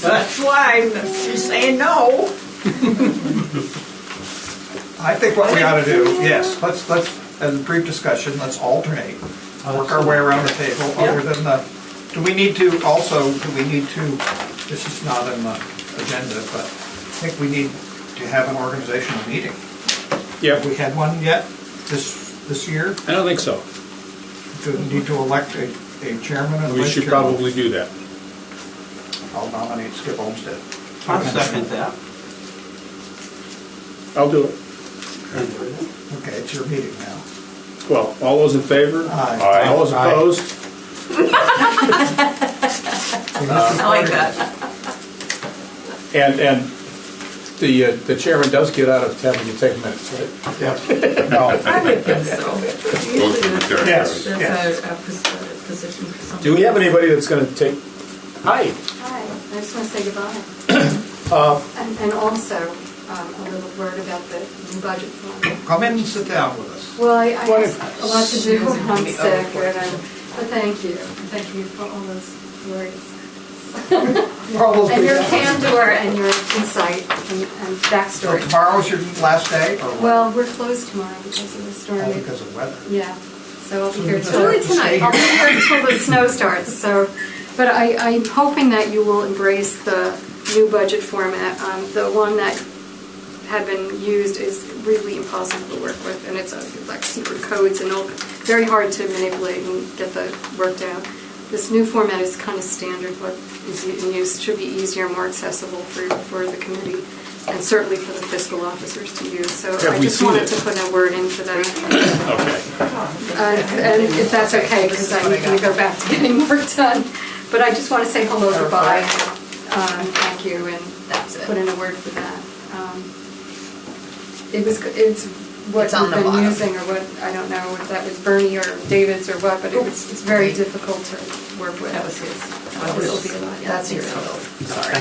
That's why she's saying no. I think what we ought to do, yes, let's, as a brief discussion, let's alternate, work our way around the table, other than the, do we need to, this is not on the agenda, but I think we need to have an organizational meeting. Yeah. Have we had one yet this year? I don't think so. Do we need to elect a chairman and We vice should chairman? probably do that. I'll nominate Skip Olmsted. I'll second that. I'll do it. Okay, it's your meeting now. Well, all those in favor? Aye. All those opposed? I like that. And the chairman does get out of having you take minutes, right? Yeah. No. I would think so. Usually Yes, that's yes. a position for someone. Do we have anybody that's going to take? Hi. Hi, I just want to say goodbye. And also, a little word about the new budget fund. Come in and sit down with us. Well, I have a lot to do when I'm sick, but thank you. Thank you for all those words. And your candor and your insight and So backstory. tomorrow's your last day, or what? Well, we're closed tomorrow because of the storm. Oh, because of weather. Yeah, so I'll be here So till really tonight. I'll be here until the snow starts. So, but I'm hoping that you will embrace the new budget format. The one that had been used is really impossible to work with, and it's like secret codes and all, very hard to manipulate and get the worked out. This new format is kind of standard. What is in use should be easier, more accessible for the committee, and certainly for the fiscal officers to use. So Have I we just seen wanted it? to put a word in for that. Okay. And if that's okay, because I need to go back to getting work done. But I just want to say hello, goodbye, thank you, and That's it. put in a word for that. It's what It's on we've the been bottom. using, or what, I don't know if that was Bernie or David's or what, but it's very difficult to work with. That was his. This will be a lot, yeah. That's yours. Sorry.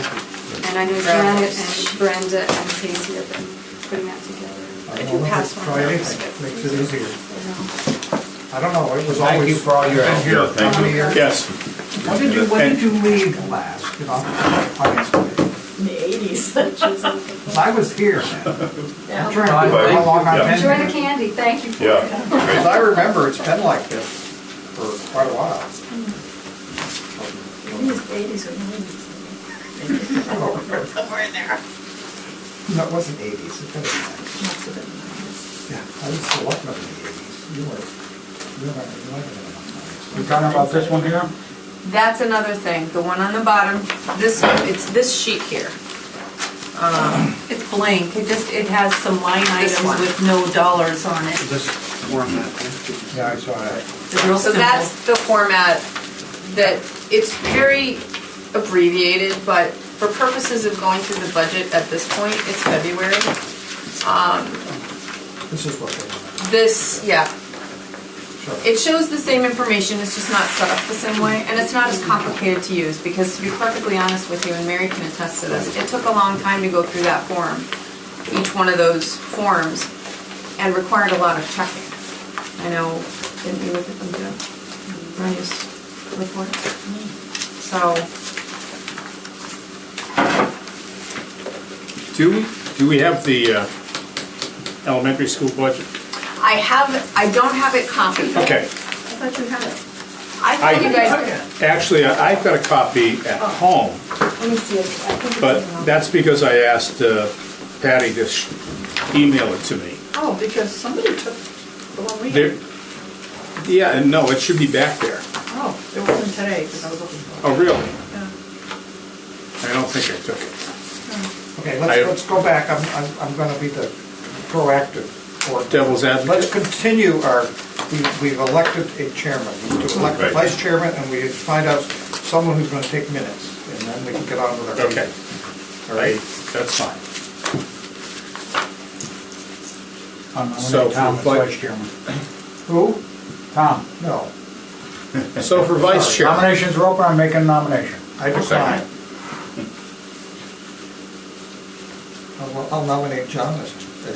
And I know Janet and Brenda and Casey have been putting that together. If you pass one Try around, anything, Skip. makes it easier. So, I don't know, it was Thank always. you for all your been help. here Yeah, thank how many you. years? Yes. When did you leave last? You know, finance committee? In the 80s. I was here. Yeah. I'm trying to think how long I've been enjoy here. the candy, thank you for Yeah. it. Because I remember it's been like this for quite a while. Maybe it's 80s or 90s. Somewhere in there. No, it wasn't 80s, it could have been. Must have been 90s. Yeah, I was selectman in the 80s. You were You talking about this one here? That's another thing, the one on the bottom, it's this sheet here. It's blank, it has some line This items one. with no dollars on it. This format. Yeah, I saw that. It's real So simple. that's the format that, it's very abbreviated, but for purposes of going through the budget at this point, it's February. This is what they want. This, yeah, Sure. it shows the same information, it's just not set up the same way, and it's not as complicated to use, because to be perfectly honest with you, and Mary can attest to this, it took a long time to go through that form, each one of those forms, and required a lot of checking. I know, didn't you look at them too? Ryan's report? So, Do we have the elementary school budget? I don't have it copied. Okay. I thought you had it. I thought you guys, Actually, I've got a copy at home, Let me see it. I think it's but in the- that's because I asked Patty to email it to me. Oh, because somebody took the one we There, had. yeah, and no, it should be back there. Oh, it wasn't today, because I was looking for it. Oh, really? Yeah. I don't think I took it. Okay, I- let's go back. I'm going to be the proactive. Or Devil's advocate. Let's continue we've elected a chairman. We need to elect a Right. vice chairman, and we find out someone who's going to take minutes, and then we can get on with our Okay. meeting. All right? That's fine. I'm So, Tom as but- vice chairman. Who? Tom. No. So for vice chair, Nominations are open, I'm making a nomination. I decline. I'll nominate John as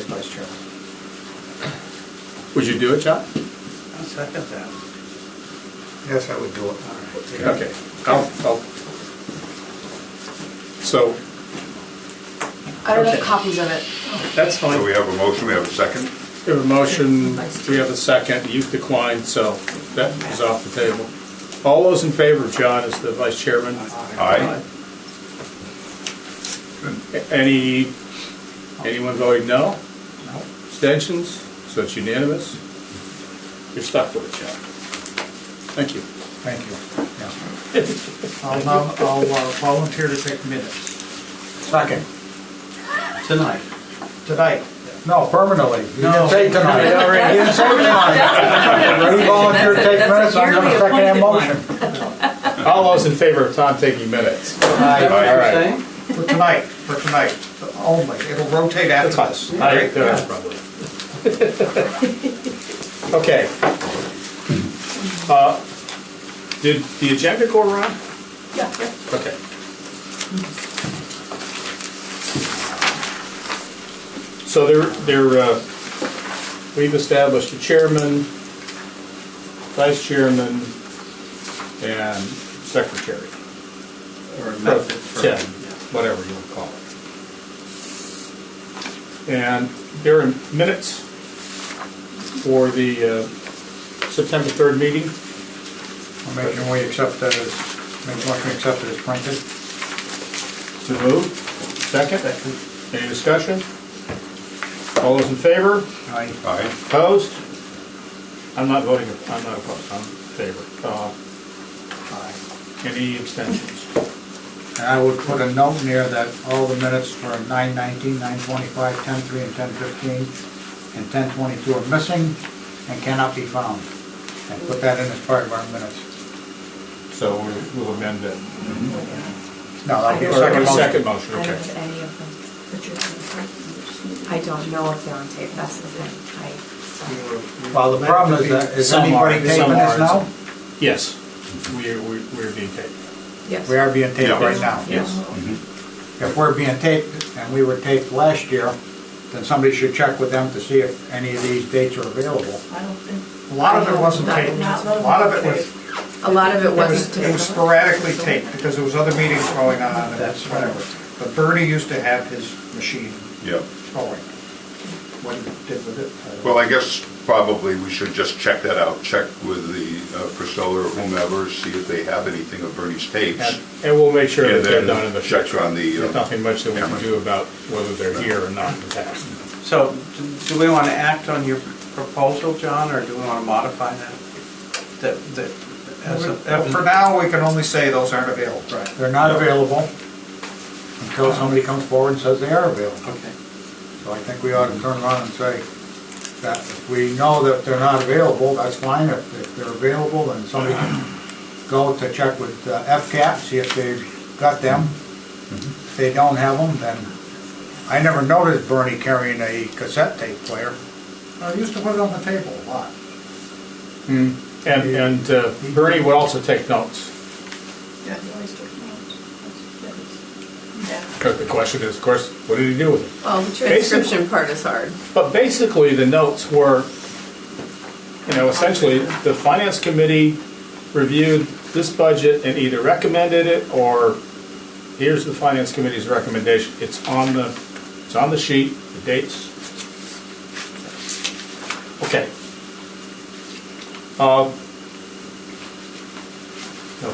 vice chairman. would you do it, John? I'll second that. Yes, I would do it. Okay. I'll So, I don't have Okay. copies of it. that's fine. So we have a motion, we have a second. We have a motion, we have a second, you've declined, so that is off the table. All those in favor of John as the vice chairman? Aye. Anyone voting no? No. Abstentions? So it's unanimous? You're stuck with it, John. Thank you. Thank you. I'll volunteer to take minutes Second. Tonight. tonight. No, permanently. You No. didn't say tonight. Yeah, right. You didn't say tonight. Ready, volunteer to take That's a minutes, I'm gonna yearly second that appointed motion. All those in favor of Tom taking minutes? Is that what All you're right. saying? For tonight only. It'll rotate after this. Right, probably. Okay. Did the agenda go around? Yeah. Okay. So we've established a chairman, vice chairman, and secretary. Or method for. Yeah, whatever you want to call it. And there are minutes for the September 3rd meeting. I'll make sure we accept that as, make sure we accept it as printed. So moved. Second? Any discussion? All those in favor? Aye. Aye. Opposed? I'm not voting, I'm not opposed, I'm in favor. Any abstentions? And I would put a note in there that all the minutes for 9:19, 9:25, 10:03, and 10:15, and 10:22 are missing and cannot be found. And put that in as part of our minutes. So we'll amend it. No, that'll be a Or second a motion. second motion, I don't okay. have any of them. I don't know if they're on tape, that's the thing. Well, the problem is that, is Some are, anybody some taping this aren't. now? Yes, we're being taped. Yes. We are being taped Yeah. right now. Yes. If we're being taped, and we were taped last year, then somebody should check with them to see if any of these dates are available. A lot of it wasn't taped. A lot of it was, A lot of it it wasn't. was sporadically taped because there was other meetings going on and that's whatever. But Bernie used to have his machine Yep. going. What he did with it. Well, I guess probably we should just check that out, check with the Priscilla or whomever, see if they have anything of Bernie's tapes. And we'll make sure that And they're then done in the check future. on the, There's nothing much that we can camera. do about whether they're here or not in the past. So, do we want to act on your proposal, John, or do we want to modify that? For now, we can only say those aren't available. Right. They're not available until somebody comes forward and says they are available. Okay. So I think we ought to turn around and say that if we know that they're not available, that's fine. If they're available, then somebody can go to check with FCAT, see if they've got them. If they don't have them, then, I never noticed Bernie carrying a cassette tape player. I used to put it on the table a lot. And Bernie would also take notes. Because the question is, of course, what did he do with it? Well, the transcription part is hard. But basically, the notes were, essentially, the finance committee reviewed this budget and either recommended it or here's the finance committee's recommendation. It's on the sheet, the dates. Okay. No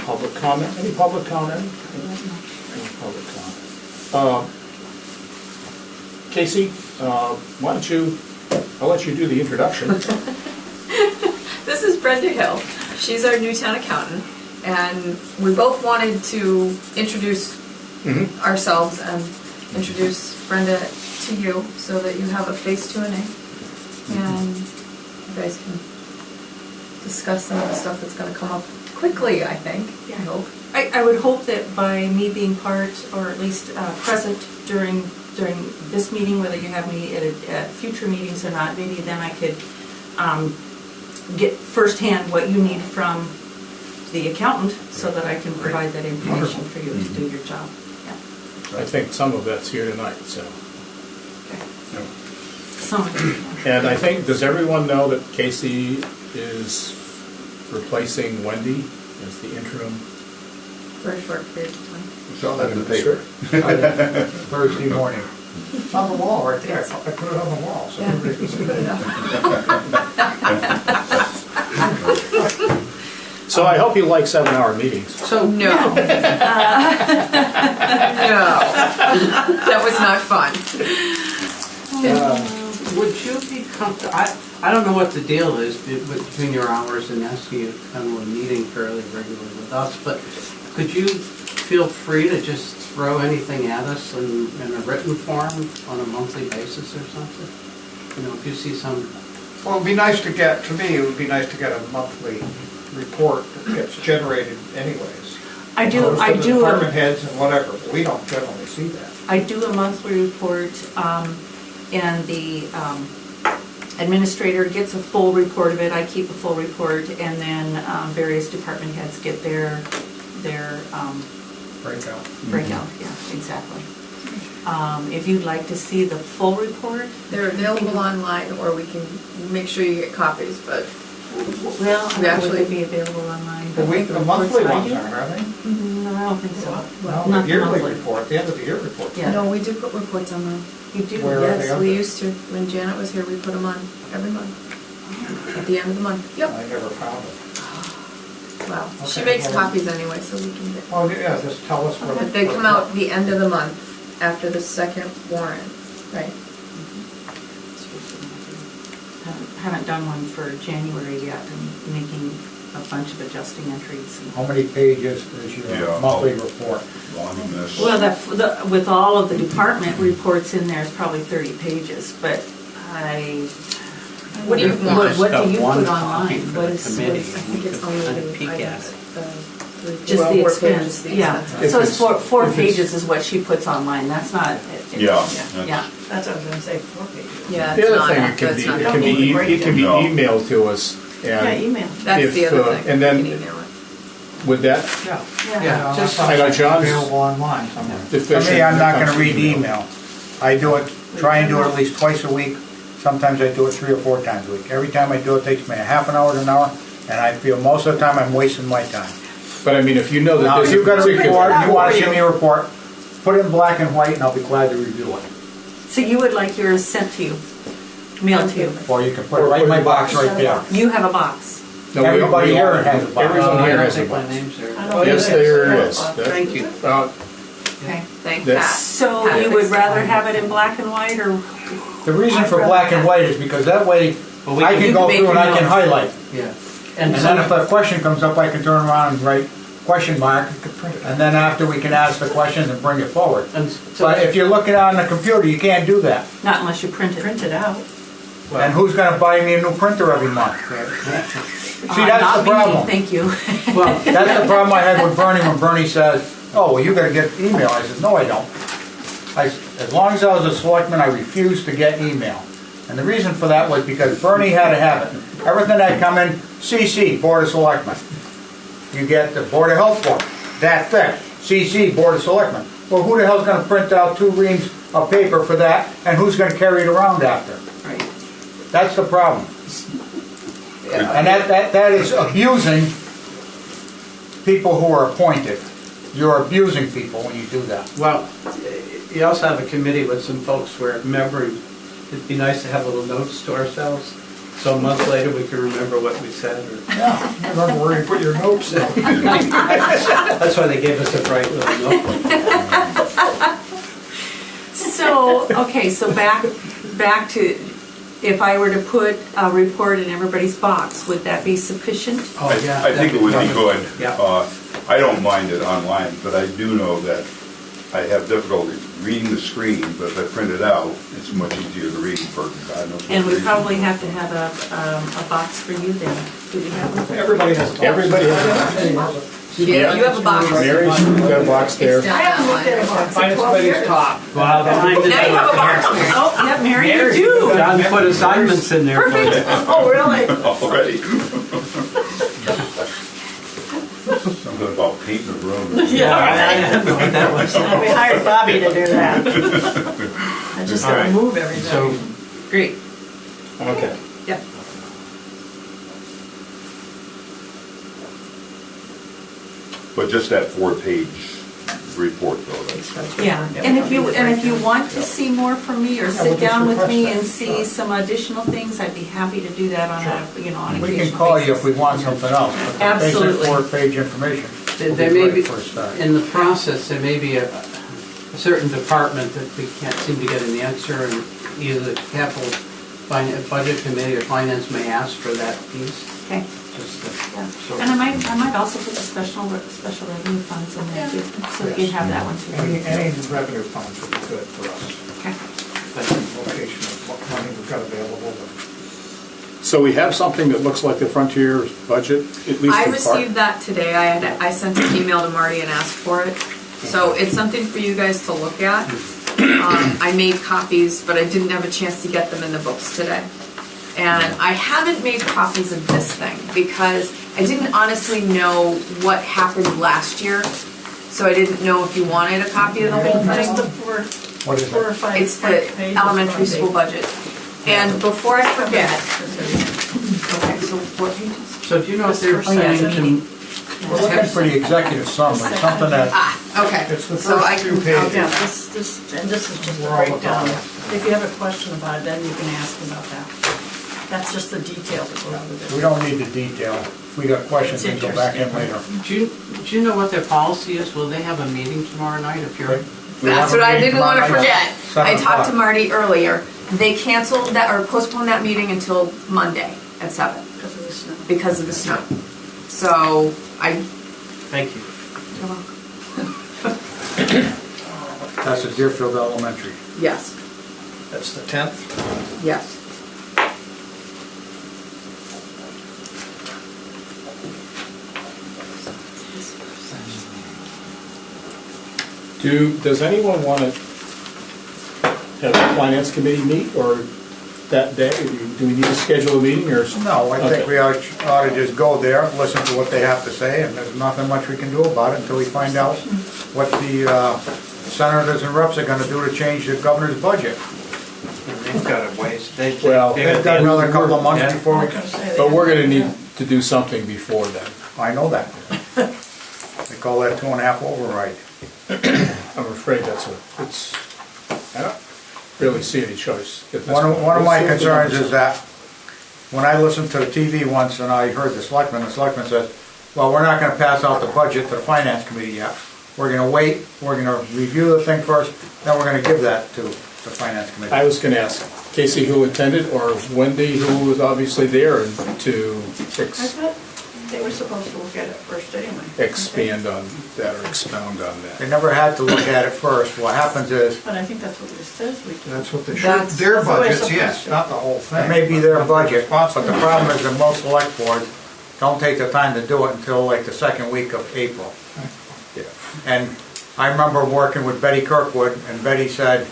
public comment? Any public comment? No public comment. Casey, why don't I'll let you do the introduction. This is Brenda Hill. She's our new town accountant, and we both wanted to introduce ourselves and introduce Brenda to you so that you have a face to a name, and you guys can discuss some of the stuff that's going to come up quickly, I think. I hope. I would hope that by me being part, or at least present during this meeting, whether you have me at future meetings or not, maybe then I could get firsthand what you need from the accountant so that I can provide that information for you to do your job. Yeah. I think some of that's here tonight, so. Some of it. And I think, does everyone know that Casey is replacing Wendy as the interim For a short period of time. So that's the paper. Thursday morning. It's on the wall right there. I put it on the wall, so everybody can see it. So I hope you like 7-hour meetings. So, No. No. That was not fun. would you be comfortable, I don't know what the deal is between your hours and asking you to come to a meeting fairly regularly with us, but could you feel free to just throw anything at us in a written form on a monthly basis or something? You know, if you see some, Well, it'd be nice to get, to me, it would be nice to get a monthly report that gets generated anyways. I do, Goes to I the do, department heads and whatever, but we don't generally see that. I do a monthly report, and the administrator gets a full report of it. I keep a full report, and then various department heads get their Breakout. breakout. Yeah, exactly. If you'd like to see the full report, They're available online, or we can make sure you get copies, but well, We I actually- would be available online. The but the monthly reports I ones do- aren't, are they? No, I don't think so. No, Not the the yearly monthly. report, the end of the year report. Yeah. no, we do put reports online. You do? Where are they? Yes, we used to. When Janet was here, we put them on every month. At the end of the month. Yep. I never found it. Wow. She Okay, makes well- copies anyway, so we can get. Oh, yeah, just tell us what. But they come out the end of the month, after the second warrant, right? Haven't done one for January yet. I'm making a bunch of adjusting entries. How many pages is Yeah. your monthly report? Voluminous. Well, with all of the department reports in there, it's probably 30 pages, but What do you want? What do you One put copy online? for What the is, committee. I think it's only Kind of the peek at items, it. just well, the 4 expense? pages, the Yeah, expense. so If it's it's- four if it's- pages is what she puts online, that's not. Yeah. Yeah. That's what I was gonna say, 4 pages. Yeah, The it's other not, thing, it can that's be, not. it can be, it can be No. emailed to us, Yeah, and email. That's if, the other thing. and then- You can email it. with that, Yeah. Yeah, just- that's I got John's available online somewhere. deficient. For me, I'm not when it gonna comes to read email. I do it, try and do it at least twice a week. Sometimes I do it 3 or 4 times a week. Every time I do it, takes me a half an hour to an hour, and I feel most of the time I'm wasting my time. But I mean, if you know that Now, there's if a you've got a particular. report, you wanna see me a report, put it in black and white, and I'll be glad to review it. So you would like yours sent to you, mailed to you? Or you can put it right in my box right there. You have a box. No, we- Everybody we here all- has a box. Everyone I here don't has a think my box. name's there. I don't Yes, think there it's- is. Thank you. Okay, thank That's- Pat. So Pat you would fixed it. rather have it in black and white, or? The reason for black and white is because that way Well, we I can- can you go can make through and your I can notes. highlight. Yeah. And then if a question comes up, I can turn around and write question mark, and then after we can ask the questions and bring it forward. And so- But if you're looking on the computer, you can't do that. Not unless you print it. Print it out. And who's gonna buy me a new printer every month? See, that's Not the me, problem. thank you. Well, That's the problem I had with Bernie when Bernie says, oh, well, you gotta get email. I said, no, I don't. As long as I was a selectman, I refused to get email. And the reason for that was because Bernie had a habit. Everything that come in, CC, Board of Selectmen. You get the Board of Health form, that thick, CC, Board of Selectmen. Well, who the hell's gonna print out 2 reams of paper for that, and who's gonna carry it around after? Right. That's the problem. And that is abusing people who are appointed. You're abusing people when you do that. well, you also have a committee with some folks where remembering, it'd be nice to have little notes to ourselves, so a month later we can remember what we said. Or Yeah, remember where you put your notes in. That's why they gave us a bright little notebook. So, okay, so back to, if I were to put a report in everybody's box, would that be sufficient? Oh, yeah. I think it would be good. Yeah. I don't mind it online, but I do know that I have difficulty reading the screen, but if I print it out, it's much easier to read for God knows what And we reason. probably have to have a box for you then. Do we have one? Everybody has a box. Everybody has Yeah, you have a box. Mary's got a box there. It's down that line. Find somebody's top. Wow, behind Now you have a box. Oh, yeah, Mary, you do. John put assignments in there for you. Oh, really? Already. Something about painting the room. Yeah, I didn't know what that was. We hired Bobby to do that. I just All gotta right. move everything. So, Great. Okay. Yep. But just that 4-page report though, that's. Yeah, and if you want to see more from me or we'll sit just down with request me that. and see some additional things, I'd be happy to do that on a, on a We occasional can call you if basis. we want something else, but the Absolutely. basic 4-page information will There be may great be, for a start. in the process, there may be a certain department that we can't seem to get an answer, and either the capital budget committee or finance may ask for that piece. Okay. Just Yeah. sort And of- I might also put the special revenue funds in there too, so that you have that one too. Any revenue funds would be good for us, Okay. location of what money we've got available. So we have something that looks like the Frontier budget, at least I in part. received that today. I sent an email to Marty and asked for it. So it's something for you guys to look at. I made copies, but I didn't have a chance to get them in the books today. And I haven't made copies of this thing because I didn't honestly know what happened last year. So I didn't know if you wanted a copy of the whole Just the thing. What is four or it? five. It's the pages elementary from school the- budget. And before I forget, okay, so what pages? So do you know if they're Oh, yeah. planning to? We're looking for the executive summary, something that, Okay. It's the So I first can- 2 I'll pages. do Yeah, that. and this is just a We're all breakdown. about If you have a question about it, then you can ask about that. That's just the detail that goes with we it. don't need the detail. If we got questions, we can go back in later. Do you know what their policy is? Will they have a meeting tomorrow night if you're? We That's have a what I meeting didn't want to tomorrow night, forget. I 7 talked to o'clock. Marty earlier. They canceled that or postponed that meeting until Monday at 7 Because of the snow. because of the snow. So I, Thank you. That's at Deerfield Elementary. yes, That's the 10th. yes. Does anyone want to have the finance committee meet, or that day? Do we need to schedule a meeting, or? No, I think Okay. we ought to just go there, listen to what they have to say, and there's nothing much we can do about it until we find out what the senators and reps are gonna do to change the governor's budget. They've got a ways. Well, They've got another couple of months Yeah. before I'm we, not gonna say they But we're going to have- need to do something before then. I know that. They call that 2.5 override. I'm afraid I don't really see any choice at this One point. of my We'll see what the concerns numbers is that when I listened to the TV once and I heard the selectman said, well, we're not gonna pass out the budget to the finance committee yet. We're gonna wait, we're gonna review the thing first, then we're gonna give that to the finance I committee. was going to ask Casey, who attended, or Wendy, who was obviously there, to I thought they were supposed to look at it first anyway. expand on that or expound on They that. never had to look at it first. What happens is, But I think that's what it says we do. That's what they should, That's- their that's what we're budgets, supposed yes, to. not the whole thing. it may be their budget, but the problem is that most select boards don't take the time to do it until like the second week of April. And I remember working with Betty Kirkwood, and Betty said,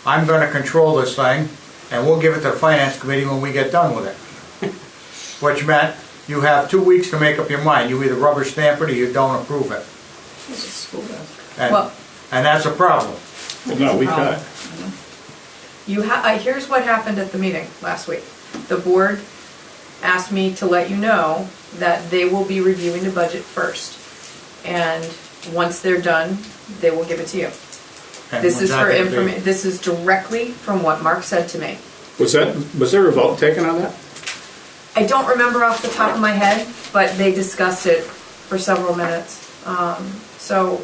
I'm gonna control this thing, and we'll give it to the finance committee when we get done with it. Which meant, you have 2 weeks to make up your mind, you either rubber stamp it or you don't approve it. This is school does. And, Well- and that's a problem. No, we've got, Here's what happened at the meeting last week. The board asked me to let you know that they will be reviewing the budget first. And once they're done, they will give it to you. And This when's is that for gonna be? information, this is directly from what Mark said to me. was there a vote taken on that? I don't remember off the top of my head, but they discussed it for several minutes. So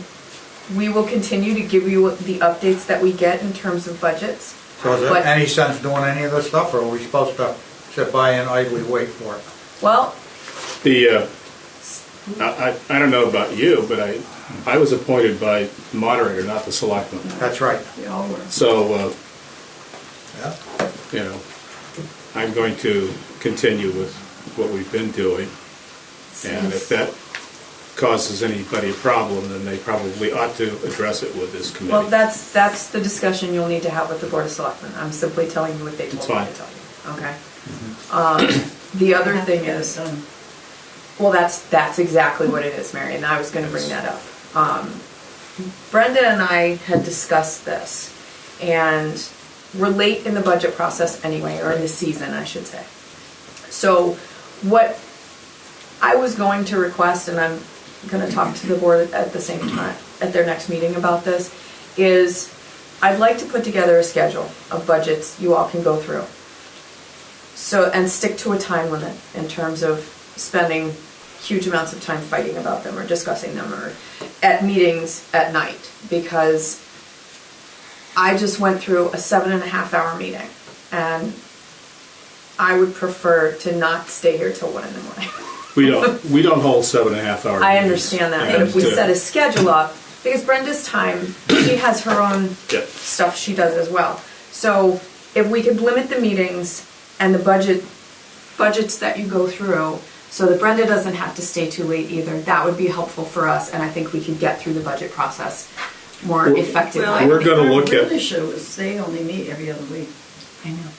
we will continue to give you the updates that we get in terms of budgets. So is there But- any sense doing any of this stuff, or are we supposed to sit by and idly wait for it? Well, I don't know about you, but I was appointed by the moderator, not the selectman. That's right. We all were. So, Yeah. I'm going to continue with what we've been doing. And if that causes anybody a problem, then they probably ought to address it with this well, committee. that's the discussion you'll need to have with the Board of Selectmen. I'm simply telling you what they told me It's to tell you, okay? The other Have to thing get it is, done. well, that's exactly what it is, Mary, and I was gonna bring that up. Brenda and I had discussed this, and we're late in the budget process anyway, or in the season, I should say. So what I was going to request, and I'm gonna talk to the board at the same time, at their next meeting about this, is I'd like to put together a schedule of budgets you all can go through. So, and stick to a time limit in terms of spending huge amounts of time fighting about them or discussing them or at meetings at night, because I just went through a 7.5 hour meeting, and I would prefer to not stay here till 1 in the morning. We don't hold 7.5 hours. I understand that, but if we set a schedule up, because Brenda's time, she has her own Yeah. stuff she does as well. So if we could limit the meetings and the budgets that you go through, so that Brenda doesn't have to stay too late either, that would be helpful for us, and I think we could get through the budget process more effectively. Well, We're gonna look Our at- real issue is they only meet every other week. I know.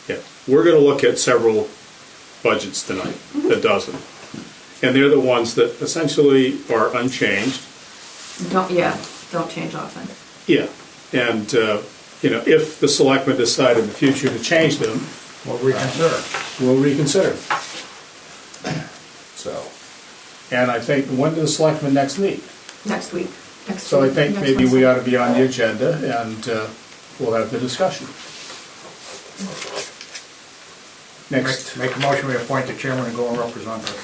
Yeah, we're gonna look at several budgets tonight, a dozen. And they're the ones that essentially are unchanged. Don't change often. Yeah, and, if the selectmen decide in the future to change them, We'll reconsider. we'll reconsider. So, and I think, when do the selectmen next meet? Next week. So I think Next maybe we Wednesday. ought to be on the agenda, and we'll have the discussion. Next, Make a motion, we appoint the chairman and go and represent us.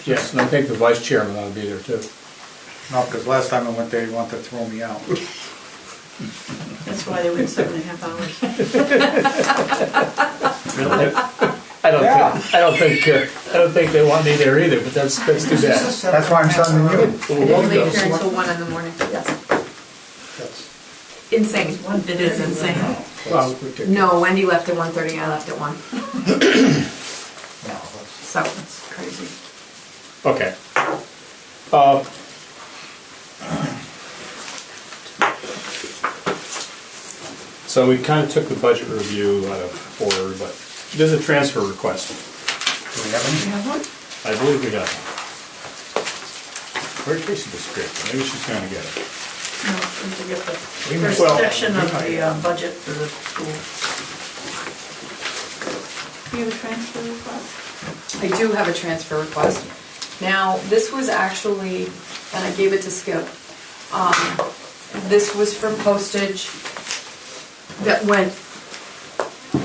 yes, and I think the vice chairman ought to be there too. No, because last time I went there, he wanted to throw me out. That's why they went 7.5 hours. I Yeah. don't think they want me there either, but that's too bad. That's why I'm sending you. We'll leave here until 1 in the morning, yes. That's Insane. It is insane. Well, ridiculous. No, Wendy left at 1:30, I left at 1. No, that's- So, It's crazy. Okay. So we kind of took the budget review out of order, but there's a transfer request. Do we have any? You have one? I believe we got it. Where's Tracy description? Maybe she's going to get it. No, we forget the We may- first Well, section of the budget for the school. You have a transfer request? I do have a transfer request. Now, this was actually, and I gave it to Skip, this was for postage that went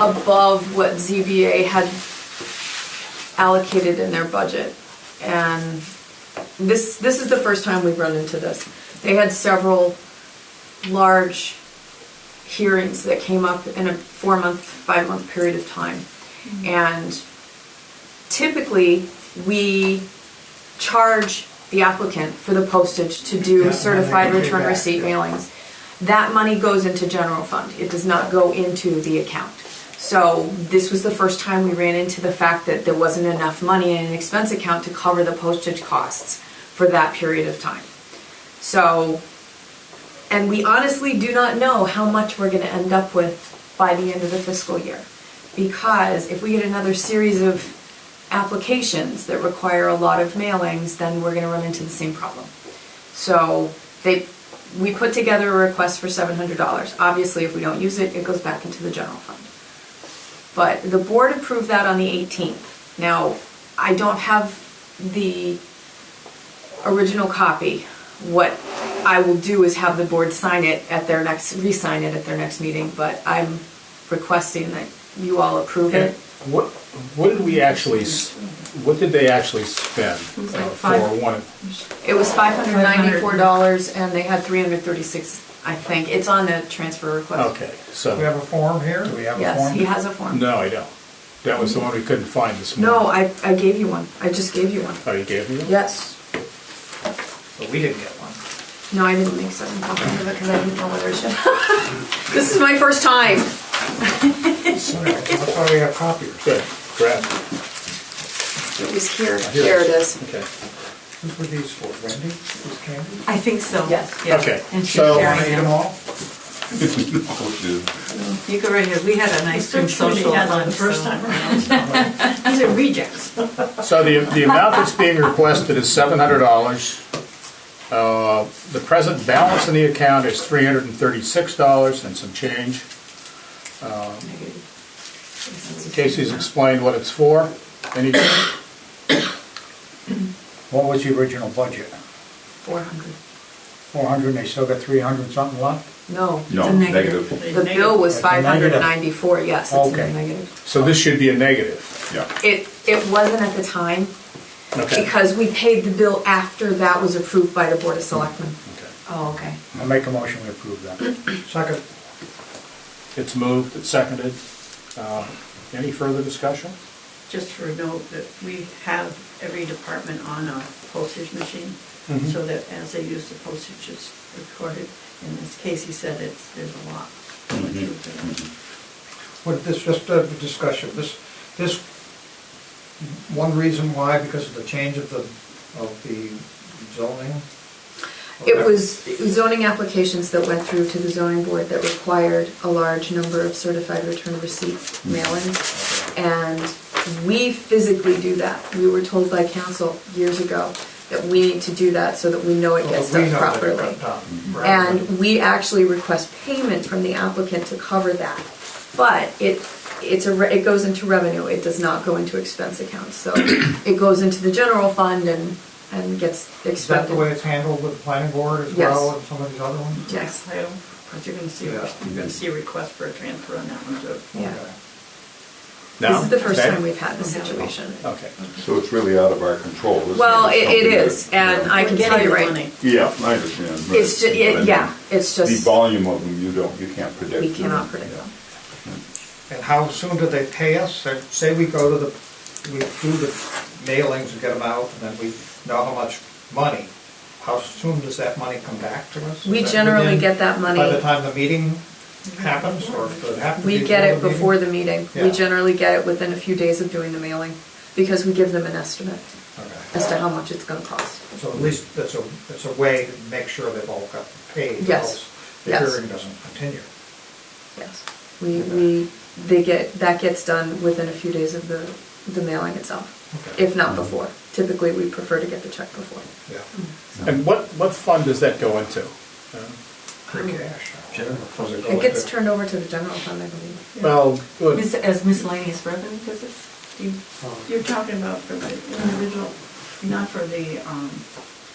above what ZBA had allocated in their budget. And this is the first time we've run into this. They had several large hearings that came up in a 4-month, 5-month period of time. And typically, we charge the applicant for the postage to do Yeah, certified and they pay return back, receipt yeah. mailings. That money goes into general fund. It does not go into the account. So this was the first time we ran into the fact that there wasn't enough money in an expense account to cover the postage costs for that period of time. So, and we honestly do not know how much we're gonna end up with by the end of the fiscal year. Because if we get another series of applications that require a lot of mailings, then we're gonna run into the same problem. So we put together a request for $700. Obviously, if we don't use it, it goes back into the general fund. But the board approved that on the 18th. Now, I don't have the original copy. What I will do is have the board sign it at their next, re-sign it at their next meeting, but I'm requesting that you all approve it. What did we actually, what did they actually spend like for one? It was $594 and they had 336, I think. It's on the transfer request. Okay, Do we so, have a form here? Do we have a Yes, form? he has a form. no, I don't. That was the one we couldn't find this morning. No, I gave you one. I just gave you one. Oh, you gave me one? Yes. But we didn't get one. No, I didn't make 7 copies of it because I didn't know whether it should. This is my first time. That's why we have copiers. Good, grab. It was here. Here. There it is. Okay. Who's were these for, Wendy? These candy? I think so. Yes. Yeah. Okay, And she's so- sharing Want to eat them. them all? You go right ahead. We had an ice cream social had on one, the first so- time around. These are rejects. So the amount that's being requested is $700. The present balance in the account is $336 and some change. Casey's explained what it's for. Any, What was the original budget? 400. 400, and they still got 300 something left? No, No, It's a negative. negative, the bill was It's a negative. 594, yes, it's in the Okay. negative. So this should be a negative. yeah. It wasn't at the time, Okay. because we paid the bill after that was approved by the Board of Selectmen. Okay. Oh, okay. I'll make a motion to approve that. Second, It's moved, it's seconded. Any further discussion? Just for a note that we have every department on a postage machine, Mhm. so that as they use the postage, it's recorded. In this case, he said there's a lot. what, this, just a discussion, this, one reason why, because of the change of the zoning? It was zoning applications that went through to the zoning board that required a large number of certified return receipt mailings. And we physically do that. We were told by council years ago that we need to do that so that we know it gets We done know that it properly. got done, rather than- And we actually request payment from the applicant to cover that. But it goes into revenue, it does not go into expense accounts. So it goes into the general fund and gets Is that expended. the way it's handled with the planning board as Yes. well, and some of these other ones? Yes. But you're Yeah. gonna see a request for a transfer on that one too. Yeah. Okay. No? This is the first Okay. time we've had this situation. Okay. So it's really out of our control. This Well, is it something is, that- and I can We're tell getting you the right. money. Yeah, I understand. but- It's just, yeah, it's The just, volume of them, you can't predict. we cannot predict them. And how soon do they pay us? Say we go to we do the mailings and get them out, and then we know how much money. How soon does that money come back to us? Is We that generally within- get that money. By the time the meeting happens, or does it have to be? We get it before before the meeting. We Yeah. generally get it within a few days of doing the mailing, because we give them an estimate Okay. as to how much it's gonna cost. So at least it's a way to make sure they've all got paid. Yes. else The Yes. hearing doesn't continue. Yes. That gets done within a few days of the mailing itself, Okay. if not before. Typically, we prefer to get the check before. Yeah. And what fund does that go into? Free cash. Does it go It gets into- turned over to the general fund, I believe. Well, good. As miscellaneous revenue, does it? You're talking about for the individual, not for the,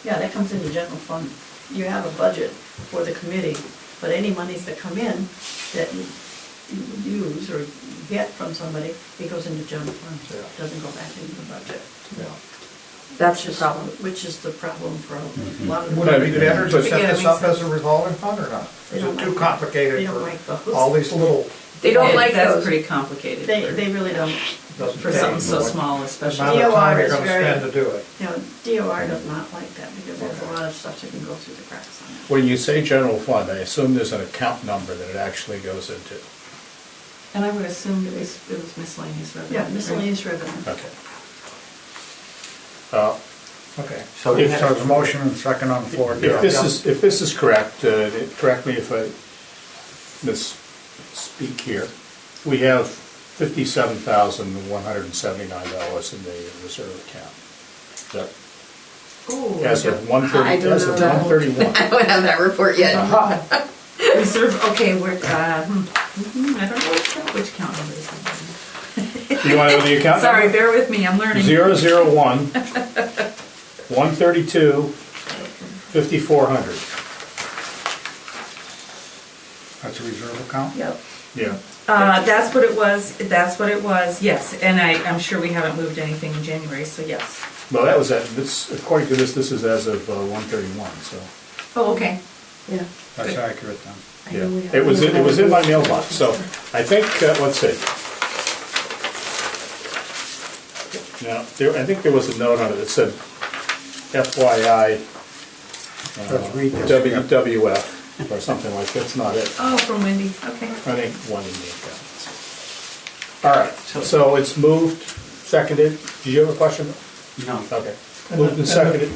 yeah, that comes into general fund. You have a budget for the committee, but any monies that come in that you use or get from somebody, it goes into general fund. Yeah. It doesn't go back into the budget. Yeah. That's the Which is- problem. Which is the problem for a lot of the. Would it be better to But- set Yeah, it this makes up as sense. a revolving fund or not? They Is don't it like too that. complicated They don't for like those. all these little, They don't like That's those. pretty complicated. They really don't. doesn't For pay something so more? small The especially. amount of time DOR you're is gonna very- spend to do it. You know, DOR does not like that because there's a lot of stuff that can go through the cracks on it. When you say general fund, I assume there's an account number that it actually goes into. And I would assume it was miscellaneous revenue. Yeah, miscellaneous revenue. Okay. Okay. So there's a motion and second on the floor. If this is correct, correct me if I misspeak here, we have $57,179 in the reserve account. That- Ooh, As of 1/30, I don't as of know. 1/31. I don't have that report yet. Reserve, okay, we're, I don't know which count number is that. Do you want to know the account number? Sorry, bear with me, I'm learning. 001 132 5400. That's a reserve account? Yep. Yeah. That's what it was, yes, and I'm sure we haven't moved anything in January, so yes. Well, that was according to this is as of 1/31, so. Oh, okay. Yeah. That's accurate then. I know we Yeah, have- it was in my mailbox, so I think, let's see. Now, I think there was a note on it that said FYI Let's read this. WWF or something like that's not it. Oh, from Wendy, okay. I think one in the account. All right, so it's moved, seconded. Did you have a question? No. Okay. Moved and seconded.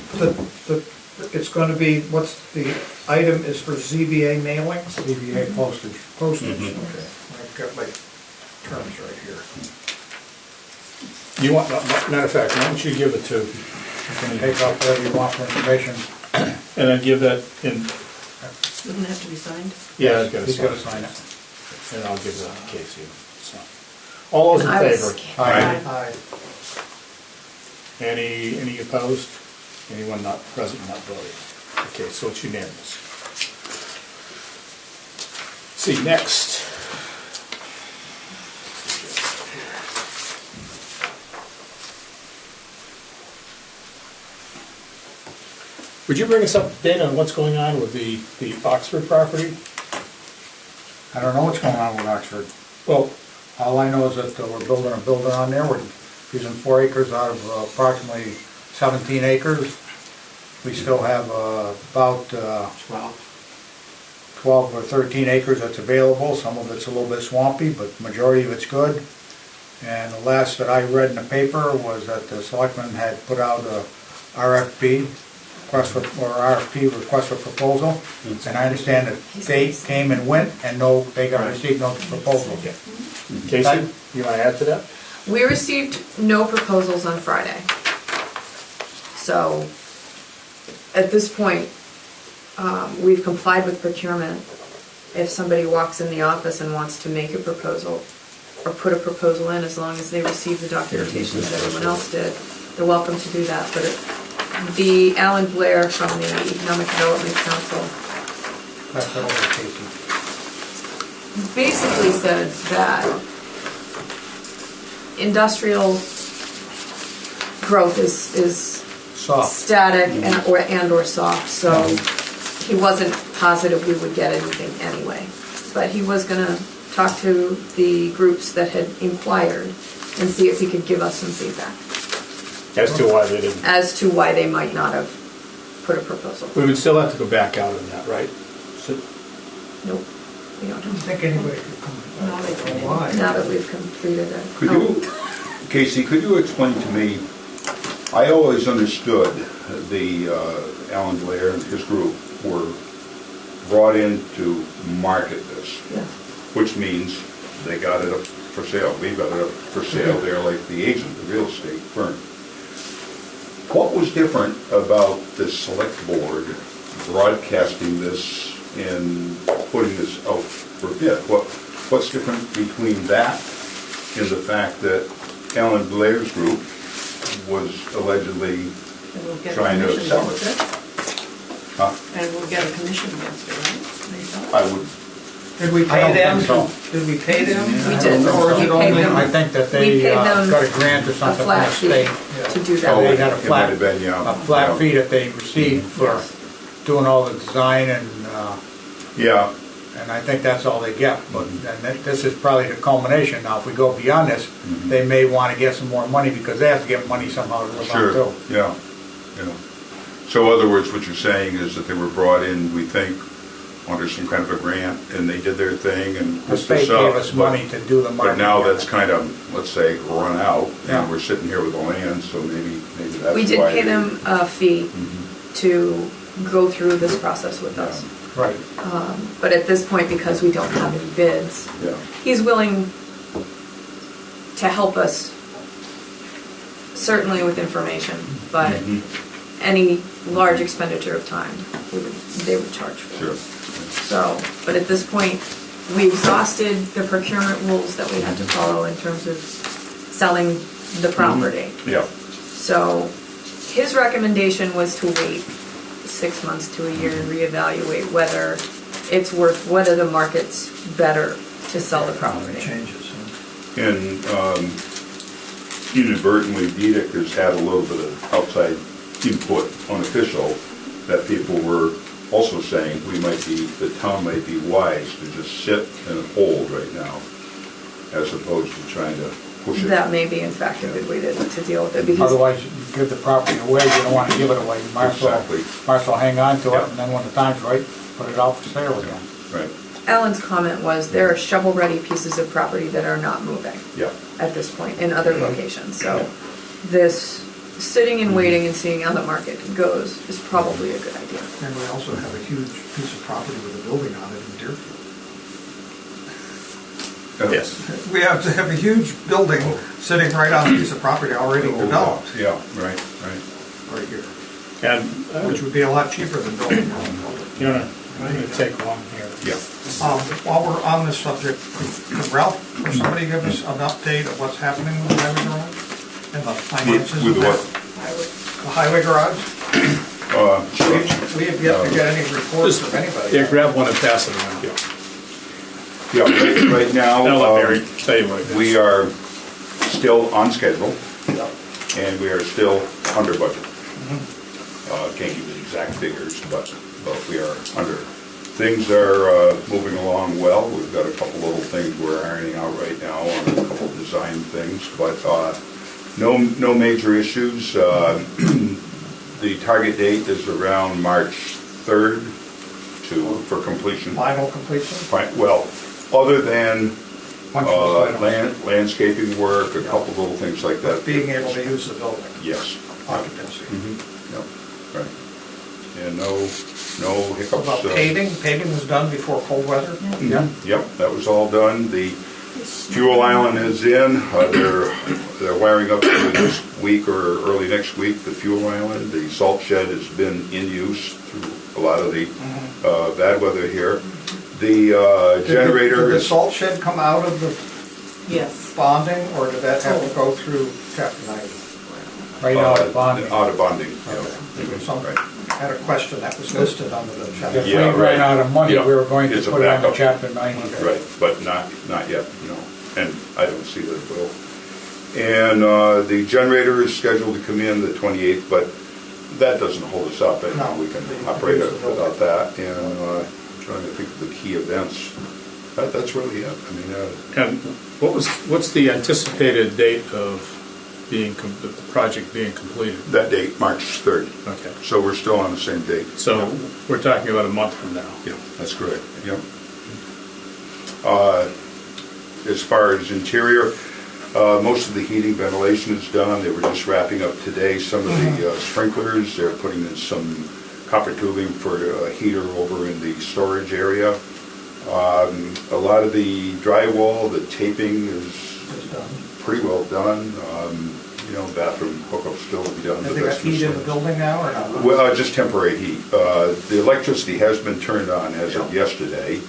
It's gonna be, what's the item is for ZBA mailings? DBA postage. Postage, Mhm. okay. I've got my terms right here. You want, matter of fact, why don't you give it to, You can take off whatever you want for information. and then give that in, Doesn't it have to be signed? yeah, I've got to He's sign gotta it. sign it. And I'll give that to Casey. So, all those in I was favor? scared. Aye. Aye. Any opposed? Anyone not present, not voting? Okay, so it's unanimous. See, next. Would you bring us up to date on what's going on with the Oxford property? I don't know what's going on with Oxford. Well, All I know is that we're building a building on there. We're using 4 acres out of approximately 17 acres. We still have about 12 or 13 acres that's available. Some of it's a little bit swampy, but the majority of it's good. And the last that I read in the paper was that the selectmen had put out a RFP, request for proposal. And I understand that they came and went and they received no proposal. Casey, you want to add to that? We received no proposals on Friday. So, at this point, we've complied with procurement. If somebody walks in the office and wants to make a proposal or put a proposal in, as long as they receive the documentation that everyone else did, they're welcome to do that. But the Alan Blair from the Economic Development Council basically said that industrial growth is Soft. static and or soft, so he wasn't positive we would get anything anyway. But he was gonna talk to the groups that had inquired and see if he could give us some feedback As to why they didn't. as to why they might not have put a proposal. We would still have to go back out on that, right? So, Nope, we don't I don't have think anybody could come. No, they couldn't. Why? to. Now that we've completed it. Could you, Casey, could you explain to me, I always understood the Alan Blair and his group were brought in to market this, Yeah. which means they got it up for sale. We got it up for sale. They're like the agent, the real estate firm. What was different about the select board broadcasting this and putting this out for bid? What's different between that and the fact that Alan Blair's group was allegedly And we'll get a trying to commission sell against it? it. Huh? And we'll get a commission against it, right? They sell it? I would, Did we I pay don't them? think so. Did we pay them? We did. Or is We it paid only? them. I think that We they paid them got a grant or A something from flat the fee state. to do Oh, that. They had a it might have flat, been, yeah. a flat Yeah. fee that they received for Yes. doing all the design Yeah, and I think that's all they get. But and this is probably the culmination. Now, if we go beyond this, they may want to get some more money because they have to get money somehow to live on sure, too. yeah, yeah. So in other words, what you're saying is that they were brought in, we think, under some kind of a grant, and they did their thing and The hooked state us up. gave us money to do the But marketing. now that's kind of, let's say, run out, Yeah. and we're sitting here with the land, so maybe that's why. We did pay they- them a fee Mhm. to go through this process with us. Right. But at this point, because we don't have any bids, Yeah, he's willing to help us, certainly with information, but Mhm. any large expenditure of time, they would charge for. sure. So, but at this point, we exhausted the procurement rules that we had to follow in terms of selling the property. Yeah, So his recommendation was to wait 6 months to a year and reevaluate whether whether the market's better to sell the property. Changes. and inadvertently, DEDIC has had a little bit of outside input, unofficial, that people were also saying the town might be wise to just sit and hold right now, as opposed to trying to push it. That may be in fact a good way to deal with it, because Otherwise, you give the property away, you don't want to give it away. You might as well, Exactly. might as well hang on to Yeah. it, and then when the time's right, put it out for sale again. Right, Alan's comment was there are shovel-ready pieces of property that are not moving yeah. at this point in other locations. So this sitting and waiting and seeing how the market goes is probably a good idea. And we also have a huge piece of property with a building on it in Deerfield. yes. We have to have a huge building sitting right on a piece of property already developed Yeah, right, right. right here, And, which would be a lot cheaper than building your own building. you know, I'm going to take one here. Yeah. While we're on this subject, could Ralph or somebody give us an update of what's happening with the highway garage and the finances With of what? that? The highway garage? Sure. We have yet to get any reports from anybody. Yeah, grab one and pass it around. Yeah, right now, I'll let Barry tell you what it is. we are still on schedule, Yep. and we are still under budget. Can't give you the exact figures, but we are under. Things are moving along well. We've got a couple little things we're ironing out right now on a couple of design things, but no major issues. The target date is around March 3rd for completion. Final completion? Well, other than Once it's final. landscaping work, a couple little things like that. Being able to use the building, Yes. occupancy. Yep, right. And no hiccups. About paving was done before cold weather? Yeah. Yep, that was all done. The fuel island is in. They're wiring up either this week or early next week, the fuel island. The salt shed has been in use through a lot of the bad weather here. The generator Did the is... salt shed come out of the Yes. bonding, or did that have to go through Chapter 90? Right now, it's bonding. Out of bonding, yeah. There was some, Right. I had a question that was listed under the Chapter. If we Yeah, right. ran out of money, Yeah. we were going to It's a put it on the backup. chapter 90. Right, but not yet, no, and I don't see that it will. And the generator is scheduled to come in the 28th, but that doesn't hold us up, and No. we can operate it without that. And I'm trying to think of the key events. That's really it. I mean, And what's the anticipated date of the project being completed? that date, March 3rd. Okay. So we're still on the same date. So we're talking about a month from now. Yeah, that's correct, yep. As far as interior, most of the heating, ventilation is done. They were just wrapping up today some of the sprinklers. They're putting in some copper tubing for a heater over in the storage area. A lot of the drywall, the taping is It's done. pretty well done. Bathroom hookup still to be done. Have but they got that's heat in the just- building now, or not? Well, just temporary heat. The electricity has been turned on as of yesterday,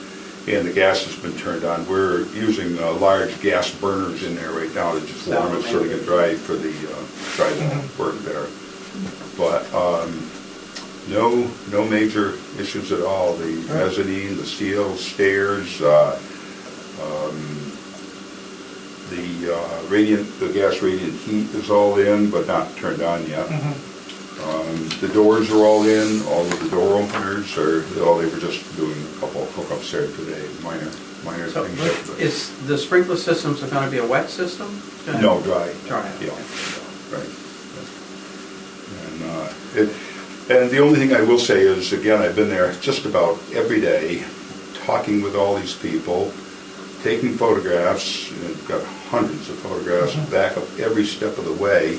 and the gas has been turned on. We're using large gas burners in there right now to just warm it so they get dry for the drywall work there. But no major issues at all. The mezzanine, the steel, stairs, the gas radiant heat is all in, but not turned on yet. The doors are all in, all of the door openers they were just doing a couple of hookups there today, minor So, things. is the sprinkler systems are gonna be a wet system? No, dry. Dry. Yeah, right. And the only thing I will say is, again, I've been there just about every day, talking with all these people, taking photographs, I've got hundreds of photographs, back up every step of the way.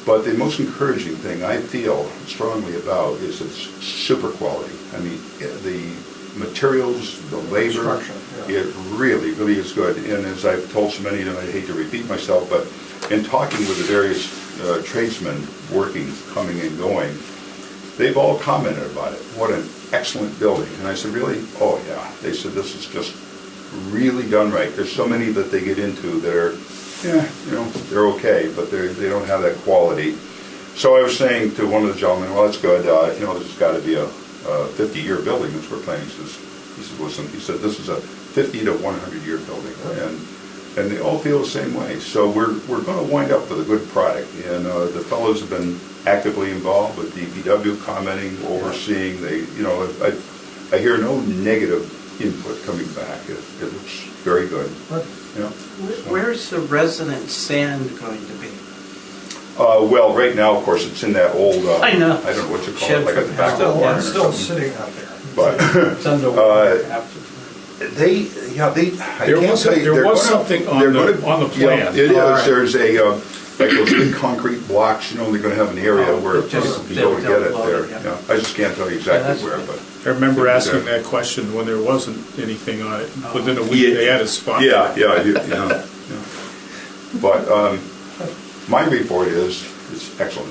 But the most encouraging thing I feel strongly about is it's super quality. I mean, the materials, the labor, Construction, yeah. it really is good. And as I've told so many of them, I hate to repeat myself, but in talking with the various tradesmen working, coming and going, they've all commented about it. What an excellent building. And I said, really? Oh, yeah. They said, this is just really done right. There's so many that they get into that are, they're okay, but they don't have that quality. So I was saying to one of the gentlemen, well, that's good. This has got to be a 50-year building that we're planning. He said, this is a 50 to 100-year building. And they all feel the same way. So we're going to wind up with a good product. And the fellows have been actively involved with DPW, commenting, overseeing. I hear no negative input coming back. It looks very good. Yeah. Where's the resident sand going to be? Well, right now, of course, it's in that old, I know. I don't know what you call Shed it, like at the back of the for- barn or It's still something. sitting out there. But It's underwater. I There can't was- tell you. there they're was gonna- something on they're the- gonna- on the yeah, plan. It is. All right. There's like those big concrete blocks, they're going to have an area where Just people can go to get it they'll there. load it, yeah. Yeah, I just can't tell you Yeah, that's exactly where, fine. but. I remember asking that question when there wasn't anything on it. Within a week, Yeah. they had a spot. Yeah. But my report is, it's excellent.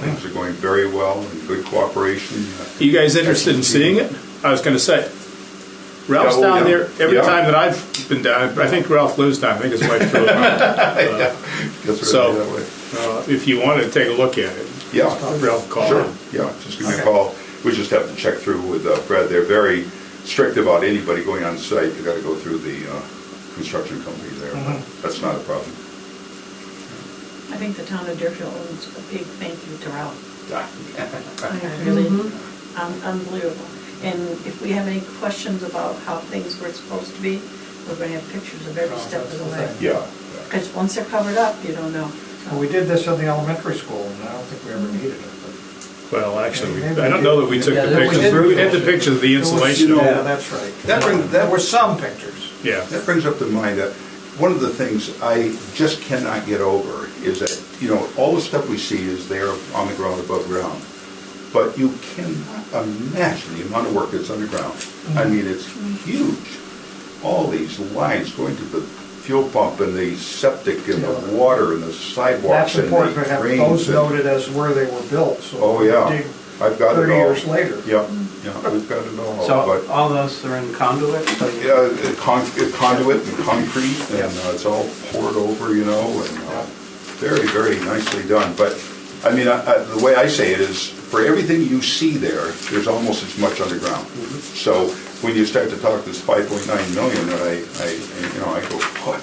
Things are going very well, and good cooperation. You guys interested in seeing it? I was going to say, Ralph's Yeah, well, down yeah. there every Yeah. time that I've been down. I think Ralph lives down. I think his wife threw him out. Gets rid So- of me that way. If you wanted to take a look at it, Yeah, Ralph, call sure, him. yeah, just give me a Okay. call. We just have to check through with Fred. They're very strict about anybody going on site. You gotta go through the construction company there. That's not a problem. I think the town of Deerfield owes a big thank you to Ralph. Yeah. Really, unbelievable. And if we have any questions about how things were supposed to be, we're gonna have pictures of every step of the way. Yeah. Because once they're covered up, you don't know. Well, we did this in the elementary school, and I don't think we ever needed it. Well, actually, Maybe I don't we know did. that we took Yeah, the we pictures. did. We had the picture of the insulation. You know, Yeah, that's right. That There were some pictures. Yeah. That brings up to mind that one of the things I just cannot get over is that, all the stuff we see is there on the ground, above ground. But you cannot imagine the amount of work that's underground. I mean, it's huge. All these lines going to the fuel pump and the septic and the water and the sidewalks That's and important to the have drains. those and- noted as where they were built, so. Oh, we yeah. dig I've got it all. 30 years later. Yeah, we've got it all. So But all those are in conduit? So you- yeah, conduit and concrete, and it's all poured over, and very, very nicely done. But, I mean, the way I say it is, for everything you see there, there's almost as much underground. So when you start to talk this 5.9 million, that I go, what?